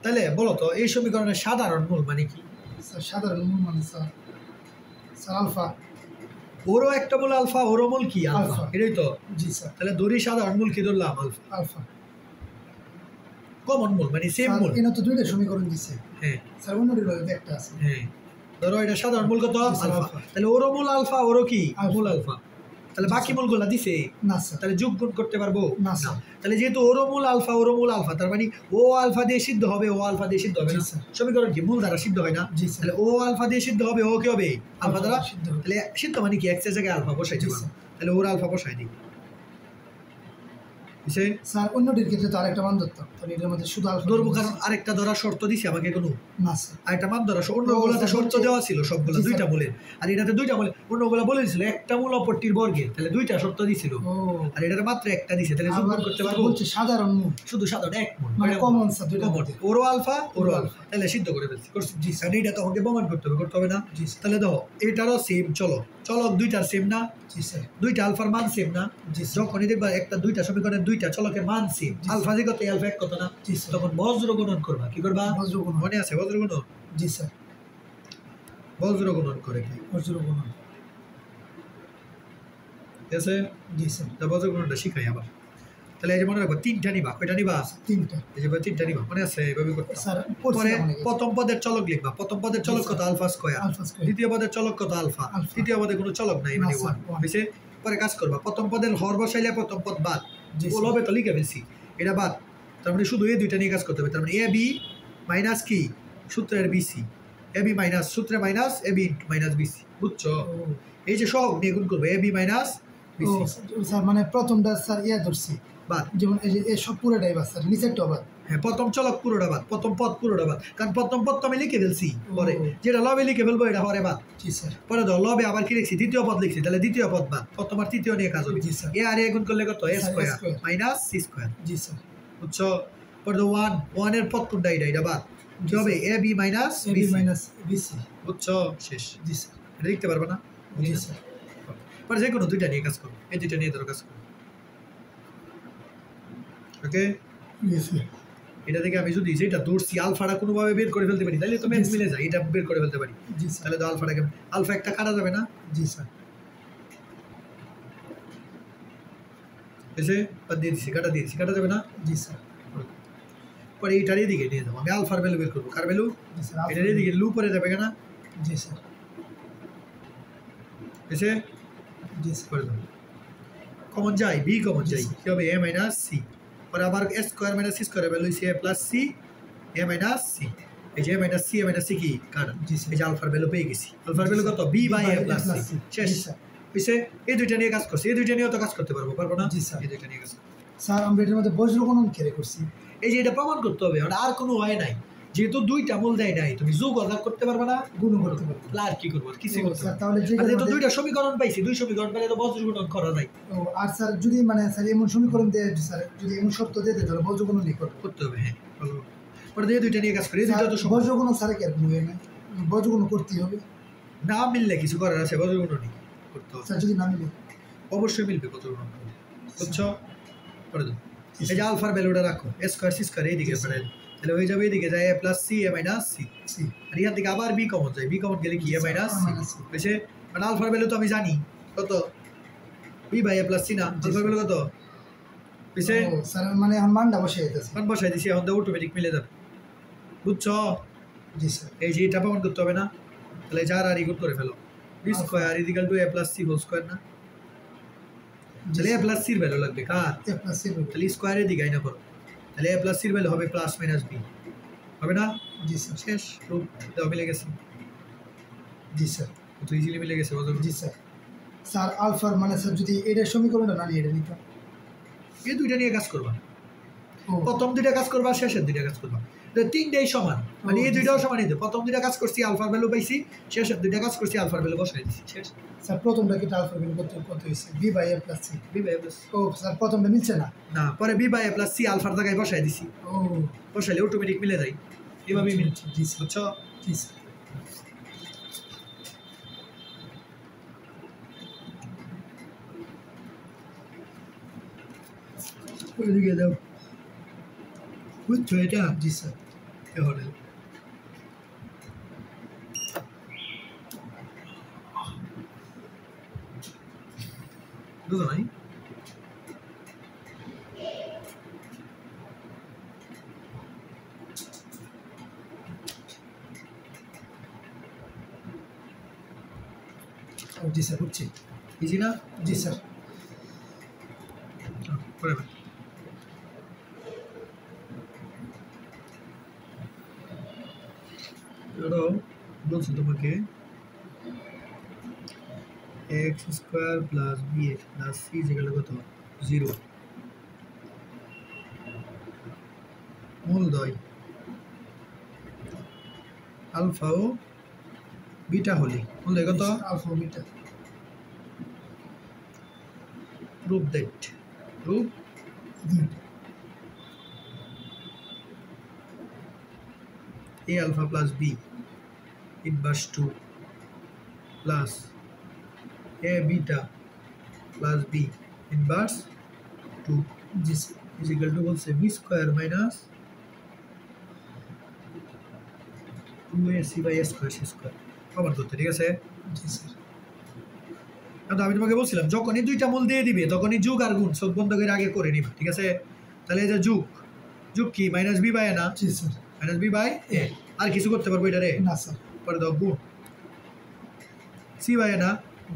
তাহলে বলো তো এই সমীকরণের সাধারণ মূল মানে কি স্যার সাধারণ মূল মানে স্যার স্যার আলফা ওরও একটা মূল আলফা ওরও মূল কি আলফা আলফা। এটাই তো জি স্যার তাহলে ধরি সাধারণ মূল কি ধরলাম আলফা আলফা কমন মূল মানে সেম মূল এনে তো দুইটা সমীকরণ দিছে হ্যাঁ স্যার অন্যটির মধ্যে একটা আছে হ্যাঁ ধরো এটা সাধারণ মূল কত জি, স্যার, আলফা আলফা। তাহলে ওরও মূল আলফা ওরও কি আলফা। মূল আলফা তাহলে বাকি মূলগুলো দিছে না স্যার তাহলে যোগ গুণ করতে পারবো না, স্যার। তাহলে যেহেতু ওরও মূল আলফা তার মানে ও আলফা দিয়ে সিদ্ধ হবে ও আলফা দিয়ে সিদ্ধ হবে জি, না স্যার। সমীকরণ কি মূল দ্বারা সিদ্ধ হয় না জি, স্যার। তাহলে ও আলফা দিয়ে সিদ্ধ হবে ও কি হবে আলফা দ্বারা সিদ্ধ হবে। তাহলে সিদ্ধ মানে কি এক্স এর জায়গায় আলফা বসাইতে জি, পারবো স্যার। তাহলে ওর আলফা বসাই দিই বুঝছে স্যার অন্যটির ক্ষেত্রে তো আরেকটা মান ধরতাম তাহলে এটার মধ্যে শুধু আলফা ধরবো কারণ আরেকটা ধরা শর্ত দিছে আমাকে কোনো না স্যার আরেকটা মান ধরা অন্যগুলোতে স্যার, শর্ত বলছে- দেওয়া ছিল সবগুলো জি, দুইটা স্যার। মূলের আর এটাতে দুইটা মূলের অন্যগুলো বলে দিছিল একটা মূল অপরটির বর্গের তাহলে দুইটা শর্ত দিছিল ও আর এটাতে মাত্র একটা দিছে তাহলে যোগ আবার গুণ করতে স্যার পারবো বলছে সাধারণ মূল শুধু সাধারণ এক মূল মানে কয়টা common মূল? স্যার, দুইটার Common। মধ্যে। ওরও আলফা ওরও ওরও আলফা আলফা। তাহলে সিদ্ধ করে ফেলছি করছি জি, আর এটা তো আমাকে প্রমাণ করতে হবে না জি, স্যার। তাহলে দেখো এটারও সেম চলক দুইটার সেম না জি স্যার দুইটা আলফার মান সেম না জি, স্যার। যখনই দেখবা একটা দুইটা সমীকরণের দুইটা চলকের মান সেম জি, আলফা যে কত আলফা এক কত না জি, স্যার। তখন বজ্র গুণন করবা কি করবা বজ্র গুণন। মনে আছে বজ্র গুণন জি স্যার বজ্র গুণন করে কি বজ্র গুণন ঠিক আছে জি স্যার তা বজ্র গুণনটা শিখাই আবার তাহলে এই যে মনে রাখবো তিনটা নিবা কয়টা নিবা তিনটা এই যে তিনটা নিবা মনে আছে এইভাবে করতে স্যার পরে পড়ছিলাম অনেক। প্রথম পদের চলক লিখবা প্রথম পদের চলক জি, কত sir. Alpha square alpha square. দ্বিতীয় পদের চলক কত আলফা আলফা। তৃতীয় পদে কোনো চলক নাই না, মানে স্যার, 1 one। হইছে পরে কাজ করবা প্রথম পদের হর বসাইলে প্রথম পদ বাদ জি, বল স্যার। হবে তো লিখে ফেলছি এটা বাদ তার মানে শুধু এই দুইটা নিয়ে কাজ করতে হবে তার মানে এ বি মাইনাস কি সূত্রের বিসি এ বি মাইনাস সূত্রে মাইনাস এ বি মাইনাস বিসি বুঝছো ও এই যে সহগ নিয়ে গুণ করবে এ বি মাইনাস ও স্যার মানে প্রথমটা স্যার ইয়া ধরছি বাদ। যেমন এই যে এই সব পুরোটাই বাদ স্যার নিচেরটা বাদ। হ্যাঁ, প্রথম চলক পুরোটা বাদ, প্রথম পদ পুরোটা বাদ, কারণ প্রথম পদ তো আমি লিখে ফেলছি পরে, যেটা লবে লিখে ফেলবো এটা পরে বাদ। জি স্যার। পরে ধর লবে আবার কি লিখছি, দ্বিতীয় পদ লিখছি, তাহলে দ্বিতীয় পদ বাদ, প্রথম আর তৃতীয় নিয়ে কাজ হবে। জি স্যার। এ আর এ গুণ করলে কত, a sir, square A square। Minus c square. জি স্যার। বুঝছো? পরে ওয়ান, ওয়ানের পদ কোনটা, এটা বাদ, কি হবে, a b minus ab minus bc. বুঝছো? শেষ। জি স্যার। এটা লিখতে পারবে না? জি স্যার। পরে যে কোনো দুইটা নিয়ে কাজ করো, এই দুইটা নিয়ে ধরো কাজ করো। ওকে, জি স্যার। এটা থেকে আমি যদি যেটা ধরছি আলফাটা কোনোভাবে বের করে ফেলতে পারি, তাহলে তো ম্যাথ মিলে যায়, এটা বের করে ফেলতে পারি। জি স্যার। তাহলে তো আলফাটাকে, আলফা একটা কাটা যাবে না? জি স্যার। এসে বাদ দিয়ে দিচ্ছি, কাটা দিয়েছি, কাটা যাবে না? জি স্যার। পরে এইটার এদিকে নিয়ে যাবো, আমি আলফার ভ্যালু বের করবো, কার ভ্যালু, জি স্যার। এটার এদিকে লু পরে যাবে কেনা? জি স্যার। এসে জি স্যার। করে দেবো, কমন যাই, বি কমন যাই, কি হবে, এ মাইনাস সি। পরে আবার a square minus c square value c, a plus c, a minus c. এই যে এ মাইনাস সি কি কাটা? জি স্যার। এই যে আলফার ভ্যালু পেয়ে গেছি, আলফার ভ্যালু কত, b by a plus c. শেষ। জি স্যার। হইছে? এই দুইটা নিয়ে কাজ করছি, এই দুইটা নিয়েও তো কাজ করতে পারবো না? জি স্যার। এই দুইটা নিয়ে কাজ করবো। স্যার আমরা এটার মধ্যে বজ্রগণন খেলে করছি। এই যে এটা প্রমাণ করতে হবে, আর কোনো হয় নাই, যেহেতু দুইটা মূল দেয় নাই, তুমি যোগ অর্ধেক করতে পারবে না, গুণ করতে পারবো। আর কি করবো, আর কিছু করতে স্যার পারবো। তাহলে যে আর যেহেতু দুইটা সমীকরণ পাইছি, দুই সমীকরণ পেলে তো বজ্রগুণন করা যায়, ও আর স্যার যদি মানে স্যার এমন সমীকরণ দিয়ে স্যার যদি এমন শর্ত দিয়ে দেয় তাহলে বজ্রগণন লিখতে হবে। করতে হবে। হ্যাঁ, ভালো। পরে দিয়ে দুইটা নিয়ে কাজ করি, এই দুইটা তো সমান। বজ্রগণন স্যার কি আর কোনো ইয়ে নাই, বজ্রগণন করতেই হবে। না মিললে কিছু করার আছে, বজ্রগুণনই করতে হবে। স্যার যদি না মিলে অবশ্যই মিলবে বজ্রগুণন করলে, বুঝছো? পরে দাও, এই যে আলফার ভ্যালুটা রাখো, এ স্কোয়ার সি স্কোয়ার এইদিকে পাঠাই দাও, তাহলে হয়ে যাবে এদিকে যায় এ plus c, a minus C. C আর এখান থেকে আবার বি কমন যায়, বি কমন গেলে কি, এ মাইনাস সি। বুঝছে? মানে আলফার ভ্যালু তো আমি জানি কত, b by a plus c না, আলফার ভ্যালু কত, বুঝছে? ও স্যার মানে এখন মানটা বসে যেতেছে। মান বসাই দিছি, এখন তো অটোমেটিক মিলে যাবে, বুঝছো? জি স্যার। এই যে এটা প্রমাণ করতে হবে না, তাহলে যার আর ইগুণ করে ফেলো, বি স্কোয়ার ইজিক্যাল টু এ প্লাস সি হোল স্কোয়ার না, তাহলে এ প্লাস সির ভ্যালু লাগবে কার, এ প্লাস সি। তাহলে স্কোয়ারের দিকে আইনা করো, তাহলে এ প্লাস সির ভ্যালু হবে প্লাস মাইনাস বি, হবে না? জি স্যার। শেষ, রূপ দেওয়া মিলে গেছে, জি স্যার। তো ইজিলি মিলে গেছে, বুঝলো? জি স্যার। স্যার আলফার মানে স্যার যদি এটার সমীকরণটা না নিয়ে এটা নিতাম। এই দুইটা নিয়ে কাজ করবা, ও প্রথম দুইটা কাজ করবা, শেষের দুইটা কাজ করবা, তো তিনটেই সমান, মানে এই দুইটাও সমান। এই প্রথম দুইটা কাজ করছি আলফার ভ্যালু পাইছি, শেষের দুইটা কাজ করছি আলফার ভ্যালু বসাই দিছি, শেষ। স্যার প্রথমটা কি আলফার ভ্যালু কত হয়েছে, b by a plus c. B by a plus, ও স্যার প্রথমটা মিলছে না। না, পরে b by a plus c আলফার জায়গায় বসাই দিছি, ও বসাইলে অটোমেটিক মিলে যায়, এভাবেই মিলছে, জি স্যার। বুঝছো? জি স্যার। ওইদিকে দাও, বুঝছো এটা? জি স্যার। এবারে বুঝো নাই? জি স্যার বুঝছি। ইজি না? জি স্যার। করে ফেল। ধরো বলছি তোমাকে x square plus b x plus c যেগুলো কত, 0 মূলদয় আলফা ও বিটা হলে মূলদয় কত, alpha beta. Proof that, proof a alpha plus b inverse 2 plus a beta plus b inverse 2 জি স্যার। is equal to বলছে b square minus 2ac by a square c square প্রমাণ করতে, ঠিক আছে? জি sir. কিন্তু আমি তোমাকে বলছিলাম যখনই দুইটা মূল দিয়ে দিবে তখনই যোগ আর গুণ চোখ বন্ধ করে আগে করে নিবা, ঠিক আছে? তাহলে এই যে যোগ, যোগ কি মাইনাস বি বাই এ না, জি স্যার। মাইনাস বি বাই এ, আর কিছু করতে পারবো এটা রে, না স্যার। পরে দাও গুণ সি বাই এ না,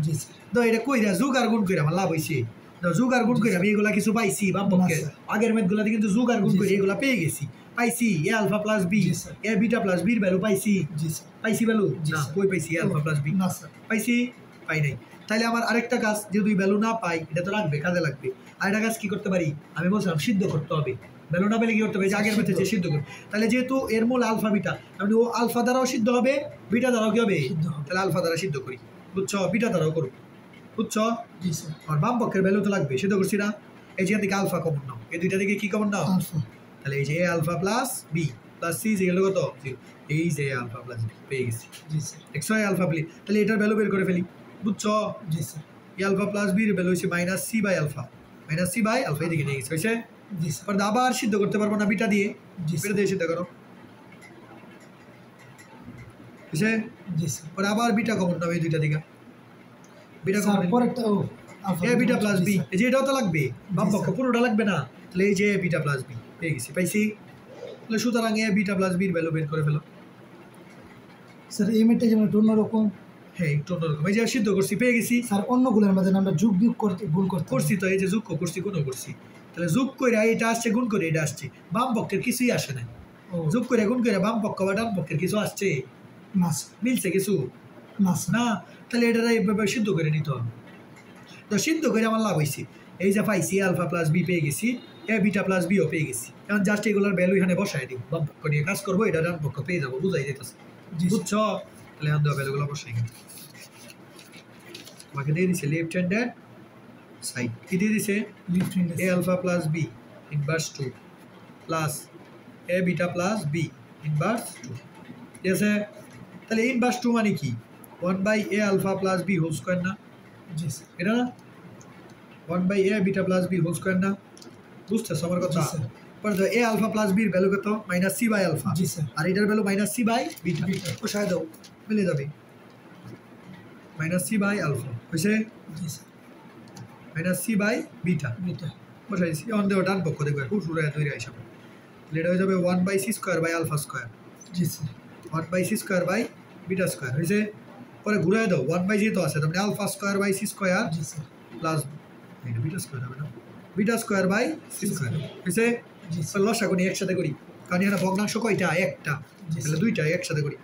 জি স্যার। তো এটা কইরা যোগ আর গুণ কইরা আমার লাভ হইছে, তো যোগ আর গুণ কইরা আমি এগুলা কিছু পাইছি বাম পক্ষে, না, স্যার। আগের ম্যাথগুলাতে কিন্তু যোগ আর গুণ জি, করে স্যার। এগুলা পেয়ে গেছি, পাইছি এ আলফা প্লাস বি, জি, স্যার। এ বিটা প্লাস বির ভ্যালু পাইছি, জি স্যার। পাইছি ভ্যালু জি, না, স্যার। কই পাইছি এ আলফা প্লাস বি না স্যার। পাইছি, পাই নাই, তাইলে আমার আরেকটা কাজ যদি ভ্যালু না পাই এটা তো রাখবে, কাজে লাগবে। আরেকটা কাজ কি করতে পারি, আমি বলছিলাম সিদ্ধ করতে হবে। ভ্যালু না পেলে কি করতে হবে, যে আগের মধ্যে যে সিদ্ধ করবে। তাহলে যেহেতু এর মূল আলফা বিটা, আমি ও আলফা দ্বারাও সিদ্ধ হবে, বিটা দ্বারাও কি হবে, তাহলে আলফা দ্বারা সিদ্ধ করি, বুঝছো, বিটা দ্বারাও করবো, বুঝছো। আর বাম পক্ষের ভ্যালু তো লাগবে, সিদ্ধ করছি না, এই যেখান থেকে আলফা কমন নাও, এই দুইটা থেকে কি কমন নাও, তাহলে এই যে a alpha plus b plus c যে কত, এই যে আলফা প্লাস বি পেয়ে গেছি, এক্স ওয়াই আলফা প্লি, তাহলে এটার ভ্যালু বের করে ফেলি, বুঝছো। এ আলফা প্লাস বির ভ্যালু হচ্ছে minus c by alpha, minus c by alpha, এদিকে নিয়ে গেছে, হয়েছে। আবার সিদ্ধ করতে পারবো না, বিটা দিয়ে, বিটা দিয়ে সিদ্ধ করো, বুঝছে। পরে আবার বিটা কমন নাও, এই দুইটা দিকে বিটা কমন, এ বিটা প্লাস বি, এই যে এটাও তো লাগবে, বাম পক্ষ পুরোটা লাগবে না, তাহলে এই যে বিটা প্লাস বি পেয়ে গেছি, পাইছি। তাহলে সুতরাং এ বিটা প্লাস বির ভ্যালু বের করে ফেলো। স্যার এই মেটটা যেমন একটু অন্যরকম, হ্যাঁ একটু অন্যরকম, এই যে সিদ্ধ করছি পেয়ে গেছি। স্যার অন্যগুলোর মধ্যে আমরা যোগ বিয়োগ করতে গুণ করছি তো, এই যে যোগ করছি গুণ করছি, তাহলে যোগ করে এটা আসছে, গুণ করে এটা আসছে, বাম পক্ষের কিছুই আসে না, যোগ করে গুণ করে বাম পক্ষ বা ডান পক্ষের কিছু আসছে না, মিলছে কিছু না, তাহলে এটা এইভাবে সিদ্ধ করে নিতে হবে। তো সিদ্ধ করে আমার লাভ হয়েছে, এই যে পাইছি আলফা প্লাস বি পেয়ে গেছি, এ বিটা প্লাস বিও পেয়ে গেছি, এখন জাস্ট এগুলোর ভ্যালু এখানে বসাই দিব, বাম পক্ষ নিয়ে কাজ করবো, এটা ডান পক্ষ পেয়ে যাবো, বুঝাই যেতেছে, বুঝছো। তাহলে এখন দেওয়া ভ্যালুগুলো বসাই, আমাকে দিয়ে দিছে লেফট হ্যান্ডেড সাইড, কি দিয়ে দিছে, a alpha plus b inverse 2 plus a beta plus b inverse 2, ঠিক আছে। তাহলে ইনভার্স 2 মানে কি, 1 by a alpha plus b whole square না, এটা না 1 by a beta plus b whole square না, বুঝতেছো আমার কথা। পরে তো এ আলফা প্লাস বির ভ্যালু কত, মাইনাস সি বাই আলফা, আর এটার value minus c by beta, বসায় দাও মিলে যাবে, মাইনাস সি বাই আলফা হয়েছে, মাইনাস সি বাই বিটা বসাইছি। অন দেওয়া ডান পক্ষ দেখবে খুব শুরু তৈরি হিসাবে, তাহলে এটা হয়ে যাবে 1 by c square by alpha square, 1 by c square by beta square হয়েছে। পরে ঘুরাই দাও, 1 বাই যেহেতু আছে, তারপরে alpha square by c square plus beta square হবে না, beta square by c square হয়েছে। লসাগু নিয়ে একসাথে করি, কারণ এখানে ভগ্নাংশ কয়টা, একটা, তাহলে দুইটা একসাথে করি,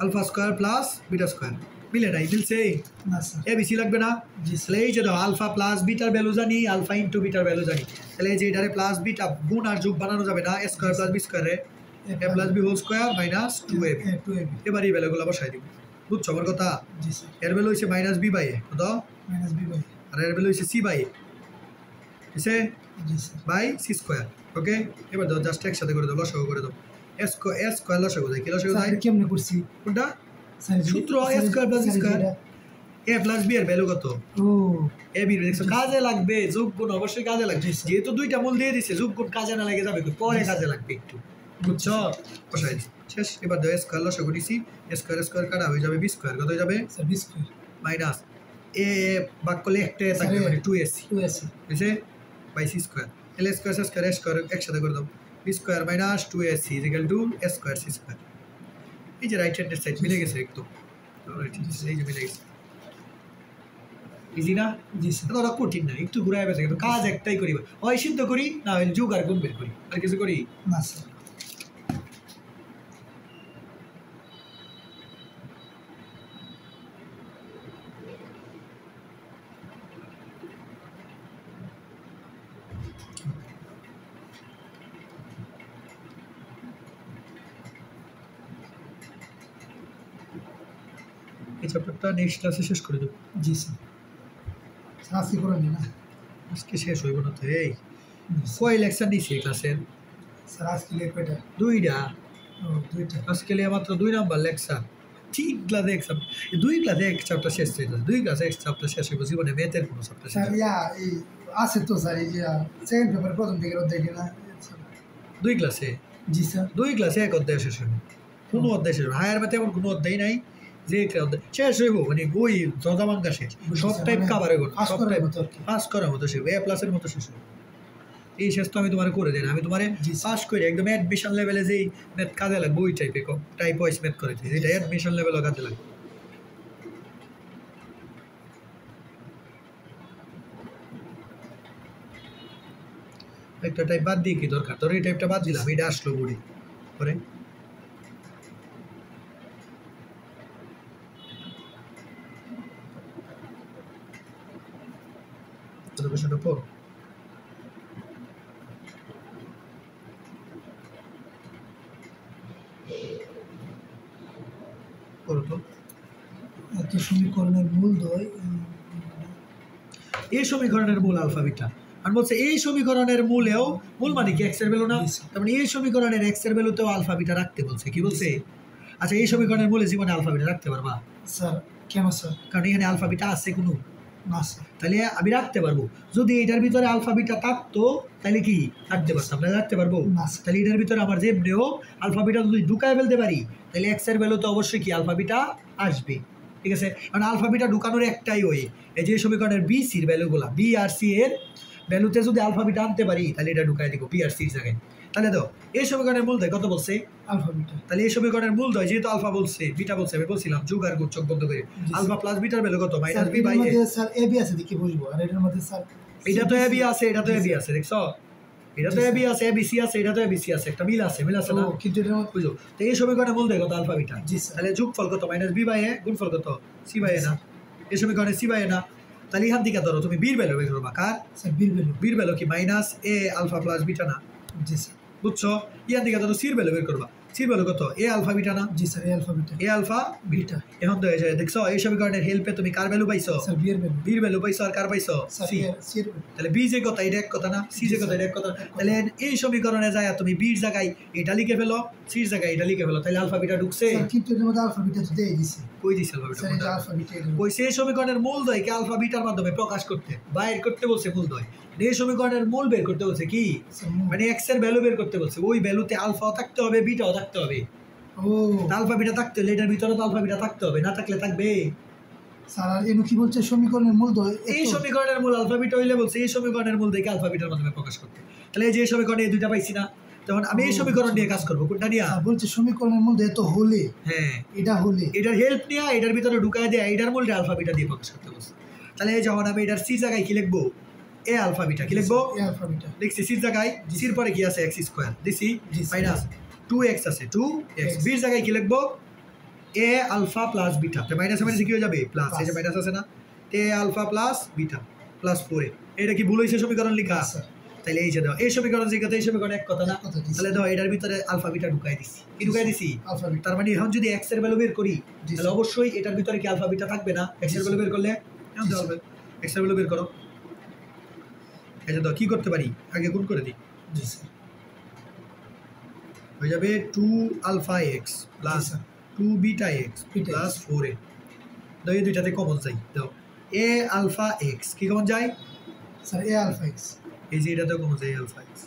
alpha square plus beta square, মিলে নাই, মিলছে, এ বেশি লাগবে না। তাহলে এই যে দাও আলফা প্লাস বিটার ভ্যালু জানি, আলফা ইন্টু বিটার ভ্যালু জানি, তাহলে এই যে এটারে প্লাস বিটা গুণ আর যোগ বানানো যাবে না, এ স্কোয়ার প্লাস বি স্কোয়ারে a plus b whole square minus 2ab, এবার এই ভ্যালুগুলো বসাই দিব, বুঝছো আমার কথা। এর ভ্যালু হচ্ছে মাইনাস বি বাই এ, কত, আর এর ভ্যালু হচ্ছে সি বাই এ, ঠিক আছে, বাই সি স্কোয়ার, ওকে। এবার দাও জাস্ট একসাথে করে দাও, লসাগু করে দাও, এ স্কোয়ার লসাগু দেয়, কি লসাগু দেয়, কেমনে করছি কোনটা সূত্র, এ স্কোয়ার প্লাস স্কোয়ার, এ প্লাস বি এর ভ্যালু কত, এ বি দেখছো, কাজে লাগবে, যোগ গুণ অবশ্যই কাজে লাগবে, যেহেতু দুইটা মূল দিয়ে দিছে, যোগ গুণ কাজে না লাগে যাবে, পরে কাজে লাগবে একটু, বুঝছো, বসাই শেষ। এবার দাও স্কোয়ার লসাগু দিছি, স্কোয়ার স্কোয়ার কাটা হয়ে যাবে বি স্কোয়ার, কত হয়ে যাবে মাইনাস এ ভাগ করলে একটা থাকবে, মানে 2ac বুঝছে, by c square, l square square square একসাথে করে দাও, b square minus 2ac equal to a square c square. এই যে রাইট হ্যান্ডের সাইড মিলে গেছে একদম, এই যে মিলে গেছে, ইজি না, ওরা কঠিন না, একটু ঘুরাই বেছে, কিন্তু কাজ একটাই করি, হয় সিদ্ধ করি, না হয় যোগ আর গুণ বের করি, আর কিছু করি না স্যার। এই চ্যাপ্টারটা নেক্সট ক্লাসে শেষ করে দেবো। জি স্যার, আজকে করে নি না, আজকে শেষ হইব না তো, এই কয় লেকচার নিছি এই ক্লাসের, স্যার আজকে লেট কয়টা, দুইটা, দুইটা, আজকে মাত্র 2 নাম্বার লেকচার, 3 ক্লাসে এক চ্যাপ্টার, 2 ক্লাসে এক চ্যাপ্টার শেষ হয়ে যাচ্ছে, 2 ক্লাসে এক চ্যাপ্টার শেষ হইব, জীবনে ম্যাথের কোনো চ্যাপ্টার শেষ স্যার ইয়া এই আছে তো স্যার, এই যে সেকেন্ড পেপার প্রথম থেকে দেখি না 2 ক্লাসে, জি স্যার, 2 ক্লাসে এক অধ্যায় শেষ হইব, কোনো অধ্যায় শেষ হইব, হায়ার ম্যাথে এমন কোনো অধ্যায় নাই যে একটা অধ্যায় শেষ হইব, মানে বই জদামাঙ্গা শেষ, সব টাইপ কাভার হইব, সব টাইপ পাস করার মতো শেষ, এ প্লাসের মতো শেষ হইব। এই শেষ তো আমি তোমার করে দিই না, আমি তোমার পাস করে একদম অ্যাডমিশন লেভেলে যেই ম্যাথ কাজে লাগবে ওই টাইপে টাইপ ওয়াইজ ম্যাথ করে দিই, যেটা অ্যাডমিশন লেভেলও কাজে লাগবে। একটা টাইপ বাদ দিয়ে কি দরকার, তোর এই টাইপটা বাদ দিলাম, এটা আসলো বুড়ি পরে আছে কোশ্চেনটা পড়ো। পড়ো তো। এত সমীকরণের মূলদ্বয় এই সমীকরণের মূল আলফা বিটা, আর বলছে এই সমীকরণের মূলেও, মূল মানে কি এক্স এর ভ্যালু না, তার মানে এই সমীকরণের এক্স এর ভ্যালুতেও আলফা বিটা রাখতে বলছে। কি বলছে? আচ্ছা এই সমীকরণের মূলে জীবনে আলফা বিটা রাখতে পারবা? স্যার কেন স্যার? কারণ এখানে আলফা বিটা আছে কোনো না স্যার। তাহলে আমি রাখতে পারবো। যদি এটার ভিতরে আলফা বিটা থাকতো তাহলে কি রাখতে পারতাম না? রাখতে পারবো। না স্যার। তাহলে এটার ভিতরে আমার যেমনিও আলফা বিটা যদি ঢুকায় ফেলতে পারি তাহলে এক্স এর ভ্যালু তো অবশ্যই কি আলফা বিটা আসবে। ঠিক আছে, কারণ আলফা বিটা ঢুকানোর একটাই ওয়ে, এই যে সমীকরণের বি সির ভ্যালুগুলা, বি আর সি এর ভ্যালুতে যদি আলফা বিটা আনতে পারি তাহলে এটা ঢুকাই দিব বি আর সির জায়গায়। তাহলে দাও এই সমীকরণের মূলধয় কত বলছে? Alpha beta. তাহলে এই সমীকরণের মূলধয় যেহেতু আলফা বলছে, বিটা বলছে, আমি বলছিলাম যোগ আর গুণ চোখ বন্ধ করে আলফা প্লাস বিটার ভ্যালু কত? Minus B by a. Sir a b আছে দেখি বুঝবো, আর এটার মধ্যে স্যার এটা তো এবি আছে, এটা তো এবি আছে, দেখছো? এটা তো এবি আছে, এবিসি আছে, এটা তো এবিসি আছে, একটা মিল আছে, মিল আছে না? কিন্তু এটার মধ্যে বুঝো তো এই সমীকরণে মূল দেয় কত? Alpha beta. জি স্যার। তাহলে যোগফল কত? মাইনাস বি বাই এ, গুণফল কত? সি বাই এ না? এই সমীকরণে সি বাই এ না, তাহলে এখান থেকে ধরো তুমি বির ভ্যালু বের করবা। কার? স্যার বির ভ্যালু। বির ভ্যালু কি মাইনাস এ আলফা প্লাস বিটা না? জি স্যার। বুঝছো? এখান থেকে ধরো সির ভ্যালু বের করবা। সির ভ্যালু কত? এ আলফা বিটা না? জি sir a alpha beta. A alpha beta. এখন তো এই যে দেখছো এই সমীকরণের হেল্পে তুমি কার ভ্যালু পাইছো? স্যার বির ভ্যালু। বির ভ্যালু পাইছো, আর কার পাইছো? Sir c. সি এর ভ্যালু। তাহলে বি যে কথা এটা এক কথা না, সি যে কথা এটা এক কথা। তাহলে এই সমীকরণে যায় তুমি বির জায়গায় এটা লিখে ফেলো, সির জায়গায় এটা লিখে ফেলো, তাহলে আলফা বিটা ঢুকছে। স্যার কিন্তু এর মধ্যে আলফা বিটা তো দেই দিছি। কই দিছে আলফা স্যার এই যে বিটা? আলফা বিটা ওই সেই সমীকরণের মূলদ্বয়কে আলফা বিটার মাধ্যমে প্রকাশ করতে, বাইর করতে বলছে মূলদ্বয়। এই সমীকরণের মূল বের করতে বলছে কি, মানে এক্স এর ভ্যালু বের করতে বলছে। ওই ভ্যালুতে আলফাও থাকতে হবে, বিটাও থাকতে হবে। ও আলফা বিটা থাকতে হলে এটার ভিতরে তো আলফা বিটা থাকতে হবে, না থাকলে থাকবে? স্যার আর এনু কি বলছে সমীকরণের মূলদ্বয় এই সমীকরণের মূল আলফা বিটা হইলে বলছে এই সমীকরণের মূল দেখে আলফা বিটার মাধ্যমে প্রকাশ করতে। তাহলে এই যে সমীকরণে এই দুইটা পাইছি না, তখন আমি এই সমীকরণ নিয়ে কাজ করবো। কোনটা নিয়ে? স্যার বলছে সমীকরণের মূলদ্বয় তো হলে, হ্যাঁ এটা হলে এটার হেল্প নিয়ে এটার ভিতরে ঢুকায় দেয়, এটার মূলটা আলফা বিটা দিয়ে প্রকাশ করতে বলছে। তাহলে যখন আমি এটার সি জায়গায় কি লিখবো? A alpha beta. কি লিখবো? A alpha beta. লিখছি সির জায়গায়, সির পরে কি আছে? এক্স স্কোয়ার দিছি, জি, স্যার। মাইনাস 2x আছে, 2x। বির জায়গায় কি লিখবো? A alpha plus beta. তো মাইনাস মাইনাস কি হয়ে যাবে? প্লাস। এই যে মাইনাস আছে না, a alpha plus beta plus 4a। এটা কি ভুল হয়েছে সমীকরণ লেখা? স্যার তাহলে এই যে দাও এই সমীকরণ যে কথা, এই সমীকরণ এক কথা না? এক কথা, জি, তাহলে দাও এটার ভিতরে আলফা বিটা ঢুকাই দিছি। কি ঢুকাই দিছি? Alpha beta. তার মানে এখন যদি এক্স এর ভ্যালু বের করি জি, তাহলে অবশ্যই এটার ভিতরে কি আলফা বিটা থাকবে না? এক্স এর ভ্যালু বের করলে এখন দাও এক্স এর ভ্যালু বের করো। এই যে দাও কি করতে পারি, আগে গুণ করে দিই। জি স্যার। হয়ে যাবে 2 alpha x plus 2 beta x plus 4a। দাও এই দুইটাতে কমন যাই, দাও এ আলফা এক্স কি কমন যায়? Sir a alpha x. এই যে এটাতেও কমন যায় আলফা এক্স।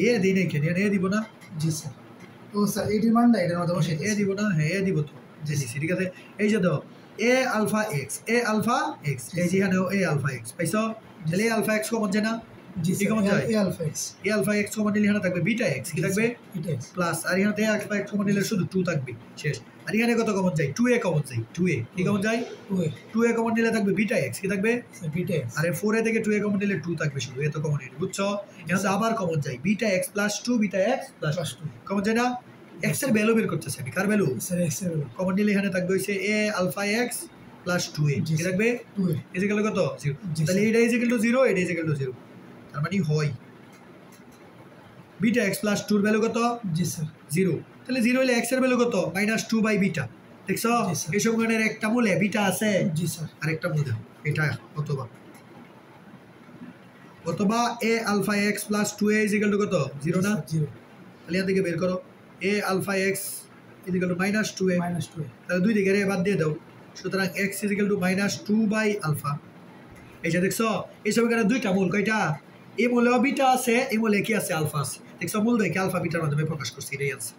এ দিই নাই কেন? এ দিব না? জি স্যার। ও স্যার এটির মানটা এটার মধ্যে বসে এ দিব না? হ্যাঁ এ দিব তো, জেনেছি। ঠিক আছে, এই যে দাও a alpha x, A alpha x, এই যে এখানেও এ আলফা এক্স পাইছো। তাহলে এ আলফা এক্স কমন যায় না? জি কি কমন যায়? এ আলফা এক্স। এ আলফা এক্স কমন নিলে এখানে থাকবে বিটা এক্স। কি থাকবে? এটা এক্স প্লাস, আর এখানে এ আলফা এক্স কমন নিলে শুধু 2 থাকবে, শেষ। আর এখানে কত কমন যায়? 2a কমন যায়, 2a। কি কমন যায়? 2a 2a কমন নিলে থাকবে বিটা এক্স। কি থাকবে? Sir beta x. আরে 4a থেকে 2a কমন নিলে 2 থাকবে শুধু, এ তো কমন নেই। বুঝছো? এখন তো আবার কমন যায় beta x plus 2 beta x plus plus 2 common যায় না? এক্স এর ভ্যালু বের করতেছে আমি, কার ভ্যালু? স্যার এক্স এর ভ্যালু কমন নিলে এখানে থাকবে হইছে এ আলফা এক্স প্লাস 2a। জি, কি থাকবে? 2a ইজিক্যাল কত? 0। জি, তাহলে স্যার। এটা ইজিক্যাল টু 0, এটা ইজিক্যাল টু 0। তার মানে হয় বিটা এক্স প্লাস 2 এর ভ্যালু কত? জি স্যার 0। তাহলে 0 হলে এক্স এর ভ্যালু কত? Minus 2 by beta. দেখছো জি, স্যার। এই সমীকরণের একটা মূলে বিটা আছে, জি স্যার। আরেকটা মূল দেখো এটা, অথবা a alpha x plus 2a equal to কত? 0 না? 0 তাহলে এর দিকে বের করো a alpha x equal to minus 2a। Minus 2a তাহলে দুই দিকে বাদ দিয়ে দাও, সুতরাং x equal to minus 2 by alpha. এই যে দেখছো এই সমীকরণের দুইটা মূল, কয়টা? এই মূলেও বিটা আছে, এই মূলে কি আছে? আলফা আছে। দেখছো মূল দেখে আলফা বিটার মাধ্যমে প্রকাশ করছি, এটাই আছে।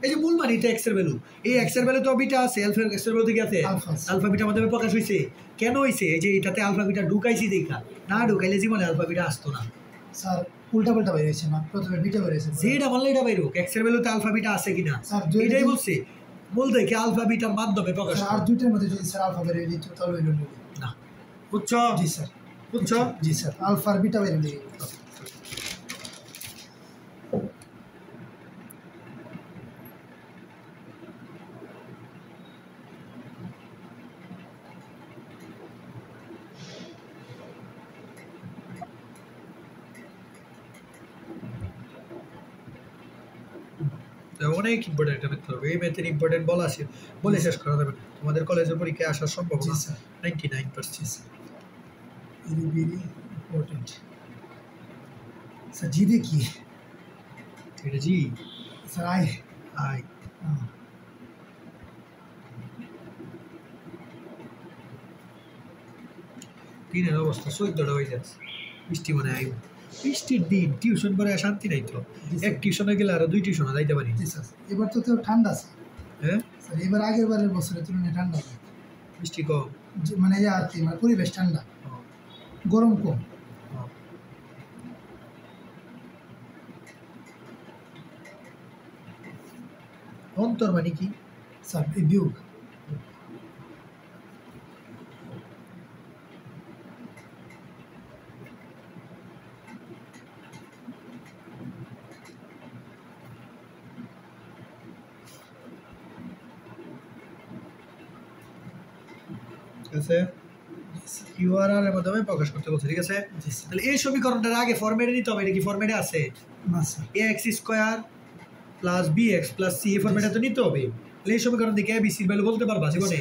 এই যে মূল মানে এটা এক্স এর ভ্যালু, এই এক্স এর ভ্যালু তো বিটা আছে, আলফা এক্স এর ভ্যালু কি আছে? আলফা আছে। আলফা বিটার মাধ্যমে প্রকাশ হইছে। কেন হইছে? এই যে এটাতে আলফা বিটা ঢুকাইছি দেখা, না ঢুকাইলে জীবনে আলফা বিটা আসতো না। স্যার উল্টা পাল্টা বের হয়েছে না, প্রথমে বিটা বের হয়েছে যেটা বললে এটা বাইরো এক্স এর ভ্যালুতে আলফা বিটা আছে কিনা, স্যার এটাই বলছে। মূল দেখে আলফা বিটার মাধ্যমে প্রকাশ আর দুইটার মধ্যে যদি স্যার আলফা বের হয়ে যেত তাহলে হইল না। বুঝছো? জি স্যার বুঝছো? জি স্যার আলফা আর বিটা বের হয়ে যেত। অনেক ইম্পর্টেন্ট একটা ম্যাথ হবে। এই ম্যাথের ইম্পর্টেন্ট বলে শেষ করা যাবে না। তোমাদের কলেজের পরীক্ষায় আসার জি সম্ভাবনা sir 99%। Sir very very important sir জি দিয়ে কি এটা জি স্যার আই আই দিনের অবস্থা 14টা হয়ে যাচ্ছে। বৃষ্টি মনে আইব, বৃষ্টির দিন টিউশন করে শান্তি নাই তো। এক টিউশনে গেলে আরো 2 টিউশনে যাইতে পারি। জি স্যার এবার তো ঠান্ডা আছে হ্যাঁ স্যার এবার আগের বারের বছরের তুলনায় ঠান্ডা আছে বৃষ্টি কম। মানে আর কি মানে পরিবেশ ঠান্ডা ও, গরম কম ও। অন্তর মানে কি? স্যার এই বিয়োগ ঠিক আছে, ইউআরএল এর মাধ্যমে প্রকাশ করতে বলছে। ঠিক আছে, জি স্যার তাহলে এই সমীকরণটার আগে ফরম্যাটে নিতে হবে। এটা কি ফরম্যাটে আছে? না sir ax square plus bx plus c, এই ফরম্যাটে তো নিতে হবে। তাহলে এই সমীকরণ থেকে abc এর ভ্যালু বলতে পারবা জীবনে?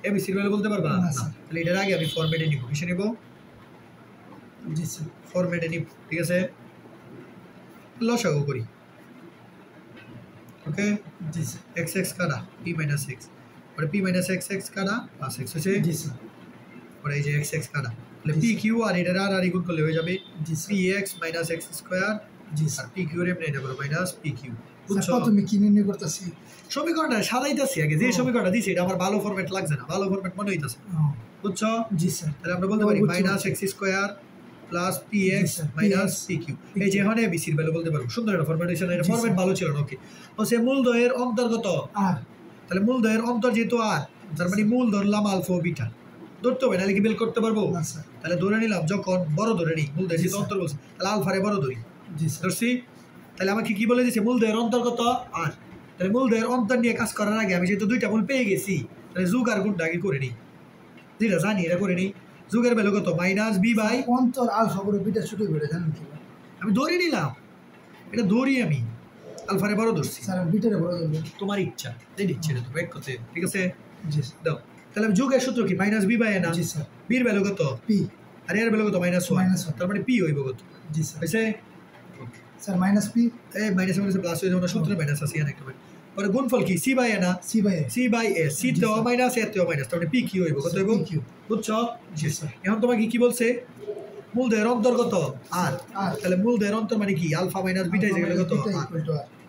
abc এর ভ্যালু বলতে পারবা না, না। স্যার। তাহলে এটার আগে আমি ফরম্যাটে নিব। কিসে নিব? জি স্যার ফরম্যাটে নিব। ঠিক আছে, লসাগু করি। ওকে, জি স্যার x x কাটা p মাইনাস x, পরে p মাইনাস x x কাটা প্লাস x হচ্ছে, জি স্যার পরে এই যে x x কাটা, তাহলে জি, p q আর এটার আর গুণ করলে হয়ে যাবে জি sir px minus x square জি আর স্যার p q এর এমনি এটা করো মাইনাস p q। বুঝছো? স্যার তুমি কি নির্ণয় করতেছি সমীকরণটা সাজাইতেছি আগে। যে ও। সমীকরণটা দিছি এটা আমার ভালো ফরম্যাট লাগছে না, ভালো ফরম্যাট মনে হইতাছে। বুঝছো? জি স্যার তাহলে আমরা বলতে ও, পারি বুঝছি, মাইনাস বুঝছি। এক্স স্কোয়ার প্লাস পি জি x sir, minus PX, p q. এই যে এখানে বিসির ভ্যালু বলতে পারবো। সুন্দর একটা ফরম্যাট হয়েছে না? এটা জি ফরম্যাট স্যার। ভালো ছিল না। ওকে, ও সে মূলদয়ের অন্তর্গত। আর তাহলে মূলদয়ের অন্তর যেহেতু আর, তার মানে মূল ধরলাম আলফা ও বিটা। ধরতে হবে, নাহলে কি বের করতে পারবো? না স্যার তাহলে ধরে নিলাম, যখন বড় ধরে নিই, মূলদয়ের জি যেহেতু স্যার। অন্তর বলছে, তাহলে আলফারে বড় ধরি। জি স্যার ধরছি? তাহলে আমাকে কি বলে দিচ্ছে? মূলদয়ের অন্তর্গত আর। তাহলে মূলদয়ের অন্তর নিয়ে কাজ করার আগে আমি যেহেতু দুইটা মূল পেয়ে গেছি, তাহলে যুগ আর গুণটা আগে করে নিই। যেটা জানি এটা করে নিই। যুগের ভ্যালু কত? মাইনাস বি বাই, অন্তর আলফা করে বিটা ছোট বেড়ে জানেন কি আমি ধরে নিলাম, এটা ধরি আমি আলফারে বড় ধরছি। স্যার বিটারে বড় যাবে তোমার ইচ্ছা, যেটা ইচ্ছে তো ব্যাক করতে। ঠিক আছে, জি স্যার দাও। তাহলে আমি যুগের সূত্র কি? মাইনাস বি বাই না? জি স্যার বির ভ্যালু কত? পি আর এর ভ্যালু কত? Minus one. মাইনাস ওয়ান তার মানে পি হইব কত? জি স্যার হয়েছে? স্যার মাইনাস পি এই মাইনাস মাইনাস প্লাস হয়ে যাবে না, সূত্রে মাইনাস আছে এখানে একটা। পরে গুণফল কি? সি বাই না? C by c by a, c জি, তেও স্যার। মাইনাস এ তেও মাইনাস, তার মানে পি কিউ হইব কত হইব? কিউ বুঝছো? জি স্যার এখন তোমাকে কি বলছে? মূলদয়ের অন্তর্গত আর। আর তাহলে মূলদয়ের অন্তর মানে কি? Alpha minus beta is equal কত? আর।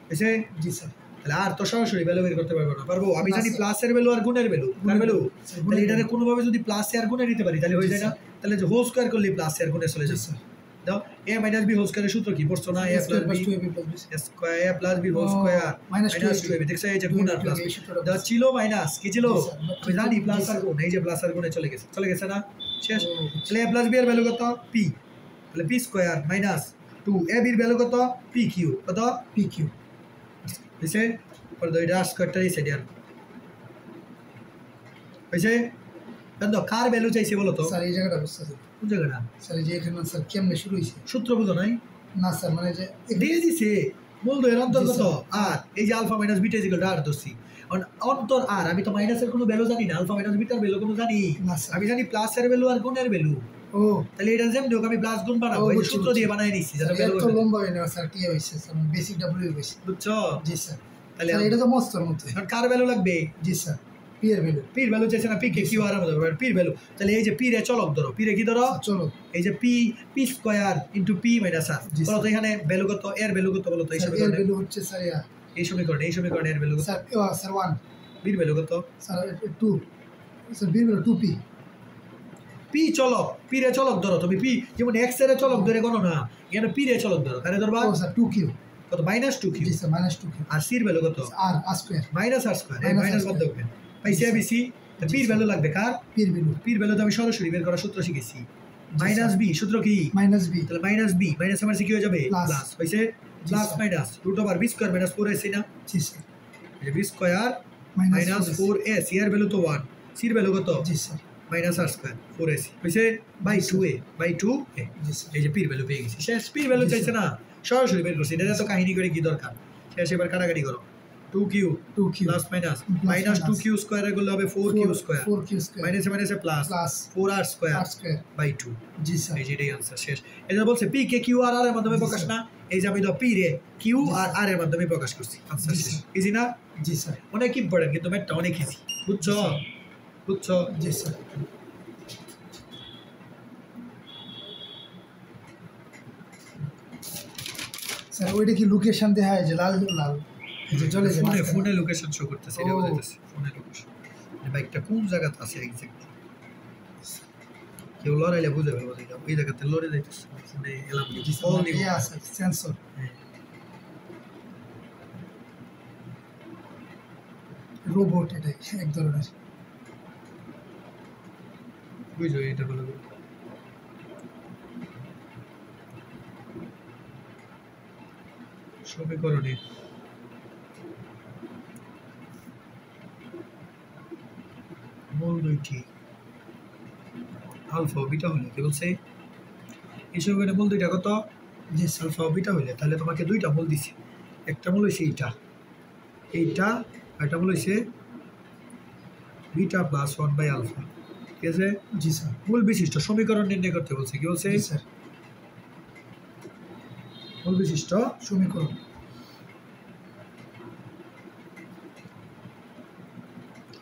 হয়েছে? জি স্যার তাহলে আর তো সরাসরি ভ্যালু বের করতে পারবো না। পারবো? আমি জানি না, প্লাসের ভ্যালু আর গুণের ভ্যালু। কার ভ্যালু? স্যার, তাহলে এটারে কোনোভাবে যদি প্লাস আর গুণে নিতে পারি তাহলে হয়ে যায় না? তাহলে যে হোল স্কয়ার করলে প্লাস আর গুণে চলে জি যাবে। স্যার দাও, a মাইনাস b হোল স্কয়ারের সূত্র কি পড়ছো না? a plus b square, a plus b whole ও, square minus minus 2ab 2ab। দেখছো এই যে গুণ আর প্লাস? এই সূত্রটা দাও, ছিল মাইনাস কি ছিল? জি, স্যার, আমি জানি জি, প্লাস আর স্যার। গুণ, এই যে প্লাস আর গুণে চলে গেছে। চলে গেছে না? শেষ। ও, তাহলে a প্লাস b এর ভ্যালু কত? p। তাহলে p স্কয়ার মাইনাস 2ab এর ভ্যালু কত? p কিউ কত? পি কিউ হয়েছে? পরে তো এটা স্কয়ারটা এই সাইডে আর হয়েছে। দেখো কার ভ্যালু চাইছে বলো তো? স্যার এই জায়গাটা বুঝতেছি কোন জায়গাটা? স্যার এই যে এখানে স্যার কেমনে শুরু হয়েছে সূত্র বুঝো নাই? না স্যার মানে যে দিয়ে দিছে মূলদয়ের অন্তর্গত জি, স্যার। আর, এই যে আলফা মাইনাস বিটা ইকুয়াল আর ধরছি। অন্তর আর, আমি তো মাইনাসের কোনো ভ্যালু জানি না, আলফা মাইনাস বিটার ভ্যালু কোনো জানি? না, স্যার। আমি জানি প্লাসের ভ্যালু আর গুণের ভ্যালু। ও তাহলে এটা যেমন হোক আমি প্লাস গুণ বানাবো, ও, এই যে বুঝছি, সূত্র বুঝছি। দিয়ে বানাই নিচ্ছি যাতে স্যার, ভ্যালু এত লম্বা হয়ে না স্যার কি হয়েছে স্যার বেসিক ডাব্লিউ হয়েছে বুঝছো? জি স্যার তাহলে স্যার এটা তো মস্তর মধ্যে এখন কার ভ্যালু লাগবে? জি স্যার পি এর ভ্যালু পির ভ্যালু চাইছে না? পি কে কিউ আর আমাদের পির ভ্যালু। তাহলে এই যে পি রে চলক ধরো, পি রে কি ধরো? চলো এই যে p, p square into p minus r. জি, বলো তো স্যার। এখানে ভ্যালু কত? এর ভ্যালু কত বলো তো? এই স্যার এর সমীকরণে, ভ্যালু হচ্ছে স্যার এই সমীকরণে এর ভ্যালু কত? স্যার স্যার 1 বির ভ্যালু কত? Sir 2 sir b value 2 p p চলক, পি রে চলক ধরো তুমি। পি যেমন এক্স এর চলক ধরে কোনো না, এখানে পি রে চলক ধরো। কারে ধরবা? ও স্যার 2 কিউ কত? Minus 2 q. জি স্যার মাইনাস 2 কিউ আর সির ভ্যালু কত? R square minus r square. এই Minus মাইনাস R বাদ square। দাও। পাইছি জি, এবিসি। পির ভ্যালু লাগবে কার? পি এর ভ্যালু পির ভ্যালু তো আমি সরাসরি বের করার সূত্র শিখেছি। মাইনাস বি সূত্র কি? মাইনাস বি তাহলে মাইনাস বি মাইনাস আমার কি হয়ে যাবে? Plus। প্লাস। হইছে? Plus sir. Minus root over b square minus 4ac না? জি স্যার এই যে B square minus minus 4ac এর ভ্যালু তো 1, সির ভ্যালু কত? জি sir minus r square 4ac হইছে by 2a by 2a। G sir এই যে পির ভ্যালু পেয়ে গেছি। শেষ। পির ভ্যালু জি, চাইছে না, সরাসরি বের করছি। এটা তো কাহিনী করে কি দরকার? শেষ। এবার কাটাকাটি করো। 2q 2q plus minus Plus minus minus 2q square এগুলো হবে 4q স্কয়ার 4q স্কয়ার মাইনাসে মাইনাসে plus plus 4r square r square by 2 জি স্যার এই যে এটাই আনসার শেষ। এটা বলছে পি কে কিউ আর আর এর মাধ্যমে জি, প্রকাশ স্যার। না, এই যে আমি তো পি রে কিউ জি, আর স্যার। আর এর মাধ্যমে প্রকাশ করছি, আনসার জি, শেষ। স্যার। ইজি না? জি স্যার অনেক ইম্পর্টেন্ট কিন্তু ম্যাথটা অনেক ইজি, বুঝছো? জি, স্যার। বুঝছো? জি স্যার স্যার ওইটা কি লোকেশন দেখা হয় যে লাল লাল এই যে চলে যায় ফোনে মাঝখানে। ফোনে লোকেশন শো করতেছে, এটা ও। বোঝাইতেছে ফোনে লোকেশন। এই বাইকটা কোন জায়গাতে আছে এক্স্যাক্টলি কেউ লড়াইলে বুঝে ফেলবো যে এই জায়গাতে লড়ে যাইতেছে, ফোনে এলাম জি কল স্যার দিব। ইয়ে আছে সেন্সর হ্যাঁ, রোবট এটা এক ধরনের বুঝছো এটা ভালো করে। সমীকরণে মূল দুইটি আলফা ও বিটা হলে কি বলছে, এই সমীকরণে মূল দুইটা কত? জি স্যার আলফা ও বিটা হইলে তাহলে তোমাকে দুইটা মূল দিছে, একটা মূল হইছে এইটা এইটা, আর একটা মূল হইছে বিটা প্লাস 1 বাই আলফা, ঠিক আছে? জি স্যার মূল বিশিষ্ট সমীকরণ নির্ণয় করতে বলছে, কি বলছে? জি স্যার মূল বিশিষ্ট সমীকরণ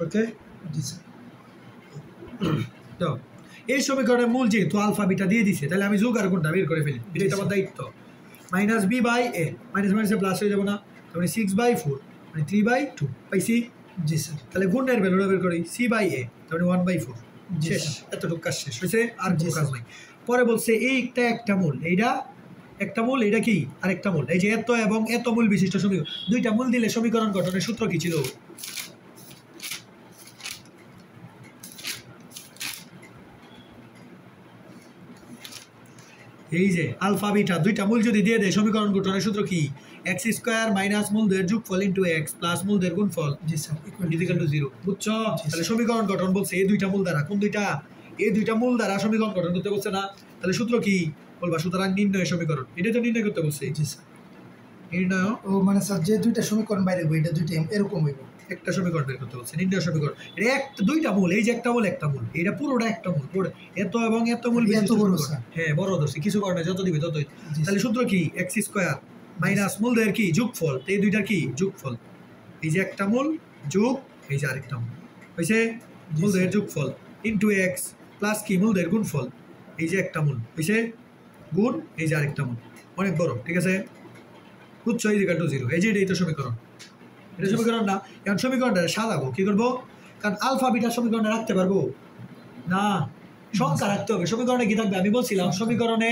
ওকে। জি স্যার তো এই সমীকরণের মূল যেহেতু আলফা বিটা দিয়ে দিছে, তাহলে আমি যোগ আর গুণটা বের করে ফেলি, এটাই তো আমার দায়িত্ব। Minus B by A, minus মাইনাসে প্লাস হয়ে যাবো না, তাহলে 6/4 মানে 3/2 পাইছি। জি স্যার তাহলে গুণের ভ্যালুটা বের করি, সি বাই এ তাহলে 1/4 জি শেষ, স্যার। এতটুকু কাজ শেষ হয়েছে, আর জি কোনো কাজ স্যার। নাই। পরে বলছে এইটা একটা মূল, এইটা একটা মূল, এটা কি আরেকটা মূল, এই যে এত এবং এত মূল বিশিষ্ট সমীকরণ, দুইটা মূল দিলে সমীকরণ গঠনের সূত্র কি ছিল? এই যে আলফা বিটা দুইটা মূল যদি দিয়ে দেয়, সমীকরণ গঠনের সূত্র কি? x স্কয়ার মাইনাস মূলদের যোগফল ইনটু x প্লাস মূলদের গুণফল জি স্যার ইকুয়াল টু 0, বুঝছো? জি, তাহলে স্যার। সমীকরণ গঠন বলছে এই দুইটা মূল দ্বারা, কোন দুইটা? এই দুইটা মূল দ্বারা সমীকরণ গঠন করতে বলছে না, তাহলে সূত্র কি বলবা? সুতরাং নির্ণয় সমীকরণ, এটা তো নির্ণয় করতে বলছে। জি স্যার নির্ণয় ও মানে স্যার যে দুইটা সমীকরণ বাইরে হইব এটা দুইটা এরকম হইব একটা সমীকরণ বের করতে বলছে, নির্ণয় সমীকরণ। এটা একটা দুইটা মূল, এই যে একটা মূল একটা মূল, এটা পুরোটা একটা মূল, পুরো এত এবং এত মূল এত বিশিষ্ট বড়, সমীকরণ। স্যার। হ্যাঁ বড় ধরছি, কিছু কারণে যত দিবে ততই। জি তাহলে সূত্র কি? x স্কয়ার মাইনাস মূলদের কি যোগফল, তো এই দুইটার কি যোগফল, এই যে একটা মূল যোগ এই যে আরেকটা মূল হইছে মূলদের যোগফল ইনটু x প্লাস কি মূলদের গুণফল, এই যে একটা মূল হইছে গুণ এই যে আরেকটা মূল, অনেক বড়, ঠিক আছে? বুঝছো? ইজ ইকুয়াল টু 0, এই যে এটাই তো সমীকরণ। এটা সমীকরণ না, এখন সমীকরণটা সাজাবো, কি করবো? কারণ আলফা বিটা সমীকরণে রাখতে পারবো না, সংখ্যা রাখতে হবে। সমীকরণে কি থাকবে? আমি বলছিলাম সমীকরণে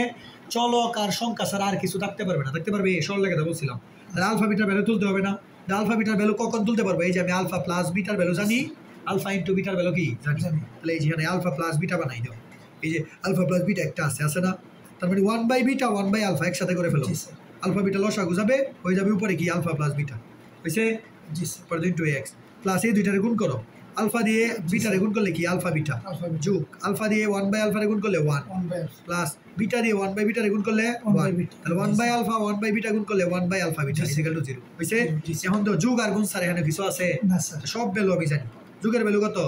চলক আর সংখ্যা ছাড়া আর কিছু থাকতে পারবে না, থাকতে পারবে সরল লেখাটা বলছিলাম। তাহলে আলফা বিটার ভ্যালু তুলতে হবে না, আলফা বিটার ভ্যালু কখন তুলতে পারবো? এই যে আমি আলফা প্লাস বিটার ভ্যালু জানি, আলফা ইন্টু বিটার ভ্যালু কি জানি, তাহলে এই যেখানে আলফা প্লাস বিটা বানাই দাও, এই যে আলফা প্লাস বিটা একটা আছে না, তার মানে 1 বাই বিটা 1 বাই আলফা একসাথে করে ফেলো, জি স্যার আলফা বিটা লসাগু যাবে, হয়ে যাবে উপরে কি আলফা প্লাস বিটা হয়েছে, জি স্যার পরে ইন্টু এক্স প্লাস এই দুইটারে গুণ করো, আলফা দিয়ে বিটারে গুণ করলে কি আলফা বিটা আলফা বিটা যোগ আলফা দিয়ে 1 বাই আলফারে গুণ করলে 1 1 বাই প্লাস বিটা দিয়ে 1 বাই বিটারে গুণ করলে 1 বাই 1, বিটা। তাহলে 1 বাই আলফা 1 বাই বিটা গুণ করলে 1 বাই আলফা বিটা জি, ইজ ইকুয়াল টু 0 হইছে। জি, স্যার। এখন তো যোগ আর গুণ স্যার এখানে কিছু আছে না স্যার সব ভ্যালু আমি জানি, যোগের ভ্যালু কত?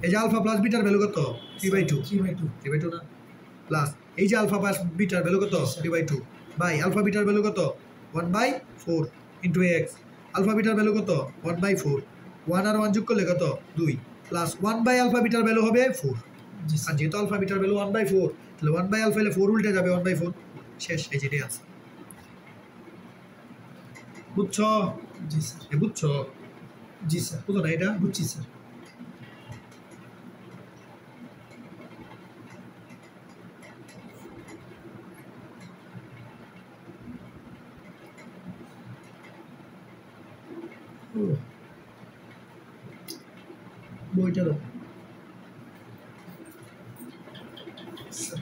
এই যে আলফা প্লাস বিটার ভ্যালু কত? 3/2 3/2 3/2 না, প্লাস এই যে আলফা প্লাস বিটার ভ্যালু কত? 3/2 বাই আলফা বিটার ভ্যালু কত? 1/4 ইন্টু এক্স, আলফা বিটার ভ্যালু কত? 1/4, 1 আর 1 যোগ করলে কত? 2 প্লাস 1 বাই আলফা বিটার ভ্যালু হবে 4, জি আর স্যার যেহেতু আলফা বিটার ভ্যালু 1/4, তাহলে 1 বাই আলফা হলে 4 উল্টে যাবে 1/4 শেষ, এই যেটাই আছে। বুঝছো? জি স্যার বুঝছো? জি স্যার বুঝো না এটা? বুঝছি স্যার বইটা দাও। স্যার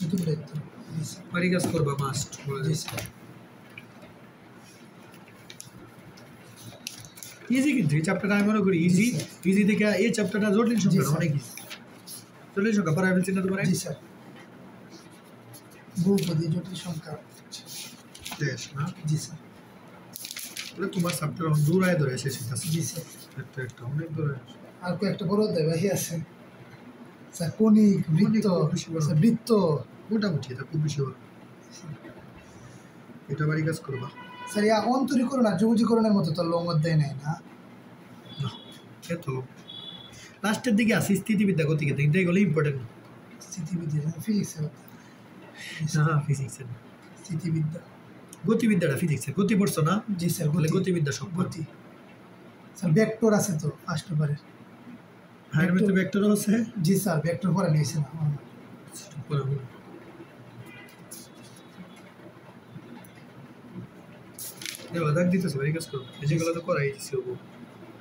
একটু দেখতে জি স্যার বাড়ি কাজ করবা মাস্ট, জি স্যার ইজি কিন্তু এই চ্যাপ্টারটা আমি মনে করি ইজি, ইজি থেকে এই চ্যাপ্টারটা জটিল সংখ্যা স্যার। অনেক ইজি, জটিল সংখ্যা পড়াই ফেলছি না তোমার? জি স্যার বহুপদী জটিল সংখ্যা শেষ না? জি স্যার তাহলে তোমার চ্যাপ্টার দূর আয় ধরে শেষ হইতাছে। জি স্যার একটা অনেক দূরে। আর কয়েকটা বড় অধ্যায় বাকি আছে স্যার কণিক বৃত্ত বেশি বড়। স্যার বৃত্ত মোটামুটি এটা খুব বেশি বড়। এটা বাড়ি কাজ করবা স্যার ইয়া অন্তরীকরণ আর যোগজীকরণের মতো তো লং অধ্যায় নেই না না, এত লাস্টের দিকে আসি স্থিতিবিদ্যা গতিকে কিন্তু এগুলো ইম্পর্টেন্ট না। স্থিতিবিদ্যা ফিজিক্সের না ফিজিক্সের না, স্থিতিবিদ্যা গতিবিদ্যাটা ফিজিক্সের। গতি পড়ছো না? জি স্যার বলে গতি গতিবিদ্যা সব গতি স্যার ভেক্টর আছে তো ফার্স্ট পেপারে হায়ার মেথড ভেক্টরও আছে। জি স্যার ভেক্টর পড়া নিয়েছে না দাগ দিতেছে বাড়ি কাজ করবো, যেগুলো তো করাই দিচ্ছি।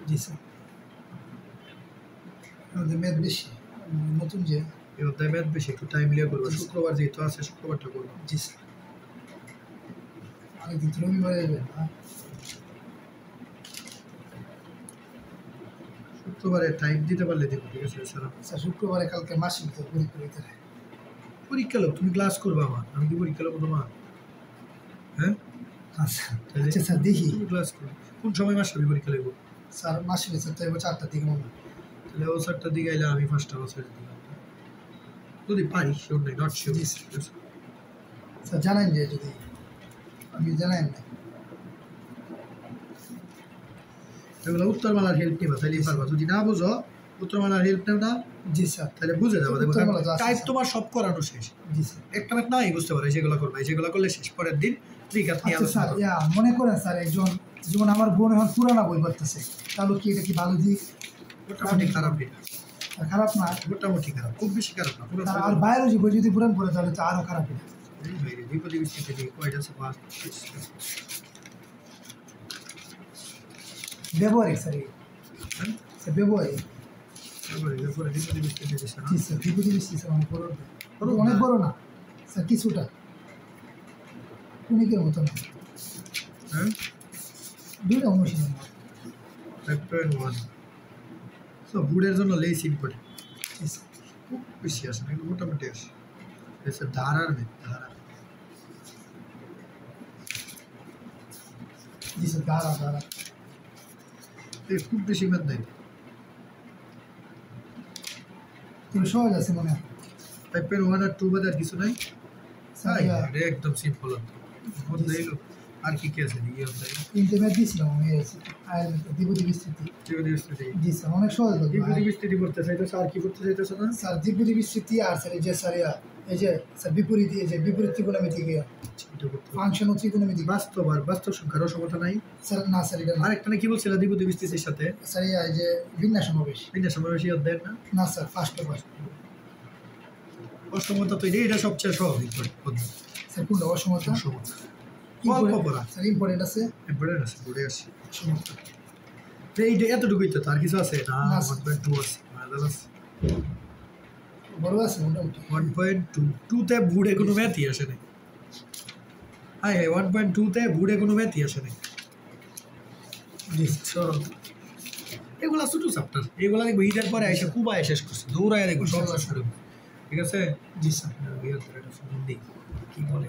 জি স্যার আমাদের ম্যাথ বেশি নতুন যে এই অধ্যায় ম্যাথ বেশি, একটু টাইম লিয়ে করবো। শুক্রবার যেহেতু আছে শুক্রবারটা করবো। জি স্যার অনেকদিন তো রবিবারে যাবেন না শুক্রবারে টাইম দিতে পারলে দেবো, ঠিক আছে স্যার? স্যার শুক্রবারে কালকে মাসিক তো পরীক্ষা দিতে হয় পরীক্ষা লোক তুমি ক্লাস করবো, আমার আমি কি পরীক্ষা লোক তোমার? হ্যাঁ আচ্ছা আচ্ছা স্যার দেখি তুমি ক্লাস করো। কোন সময় মাস আমি পরীক্ষা লিখবো? স্যার মাসিক স্যার তো এবার 4টার দিকে মনে হয় তাহলে ও 4টার দিকে আইলে আমি 5টা বছরের দিকে যদি পারি, শিওর নাই, নট শিওর। জি স্যার জানেন যে যদি আমি জানেন না এগুলো উত্তরমালার হেল্প নিবা, তাহলে পারবা। যদি না বুঝো উত্তরমালার হেল্প নেও না, জি স্যার তাহলে বুঝে যাবো। উত্তরমালা তো আছে, টাইপ স্যার। তোমার সব করানো শেষ। জি স্যার একটা ম্যাথ নাই বুঝতে পারো, যেগুলো করবা যেগুলো করলে শেষ। পরের দিন ত্রিঘাত নিয়ে আচ্ছা আলোচনা স্যার করবো। ইয়া মনে করেন স্যার একজন যেমন আমার বোন এখন পুরানা বই পড়তেছে তাহলে কি এটা কি ভালো দিক মোটামুটি খারাপ এটা, আর খারাপ না মোটামুটি খারাপ, খুব বেশি খারাপ না। পুরো আর বায়োলজি বই যদি পুরান পড়ে তাহলে তো আরো খারাপ এটা বিপদে বৃষ্টিতে দিয়ে কয়টা আছে? 5 ব্যবহারিক স্যার এই হ্যাঁ, স্যার ব্যবহারিক তারপরে বিপদে বৃষ্টিতে দিয়েছে না। জি স্যার বিপদী বৃষ্টি স্যার অনেক বড় অনেক বড় না স্যার কিছুটা কণিকের মতো না হ্যাঁ, দুইটা অনুশীলন 5.1 সো বুড়ের জন্য লেস ইম্পর্টেন্ট। জি স্যার খুব বেশি আসে না, মোটামুটি আসে। এসে ধারার মেয়ে ধারা জি স্যার দাঁড়া দাঁড়া খুব বেশি মেদ নাই। তুমি সহজ আছে মনে হয় 5.1 আর 2 বাদে আর কিছু নাই। স্যার তাই ইয়া এটা একদম সিম্পল। আর কি কি আছে ইয়ে অধ্যায়? ইন্টারনেট দিয়েছিলাম আমি আয়ের বিপদী বিস্তৃতি বিপদে বৃষ্টিতে জি স্যার অনেক সহজ লাগবে বিপদে বৃষ্টিতে করতে চাইতেছে। আর কি করতে চাইতেছে না? স্যার বিপরীত বিস্তৃতি আর স্যার এই যে স্যার ইয়া এই যে স্যার বিপরীত এই যে বিপরীত ত্রিকোণমিতি এটা করতে হবে। ফাংশন ও ত্রিকোণমিতি বাস্তব আর বাস্তব সংখ্যার অসমতা নাই। স্যার না স্যার এটা না আরেকটা না কি বলছিল বিপদে বৃষ্টির সাথে স্যার ইয়া এই যে বিন্যাস সমাবেশ তিনটা সমাবেশী অধ্যায় না? না স্যার ফার্স্ট অসমতা তো এটা সবচেয়ে সহজ অধ্যায়। স্যার কোনটা অসমতা অসমতা অল্প পড়া স্যার ইম্পর্টেন্ট আছে ইম্পর্টেন্ট আছে, পড়ে আসি। অসমতা এইটা এতটুকুই তো, তার কিছু আছে না? না, 1.2 আছে, মাদার আছে। বড় আছে মোটামুটি 1.2 তে বুড়ে কোনো ম্যাথই আসে নাই। হ্যাঁ 1.2 তে বুড়ে কোনো ম্যাথই আসে নাই। এগুলা ছোট চ্যাপ্টার, এগুলা দেখবো ঈদের পরে এসে কুবায় শেষ করছে, দৌড়ায় দেখবো সব শেষ করে। ঠিক আছে জি স্যার কি বলে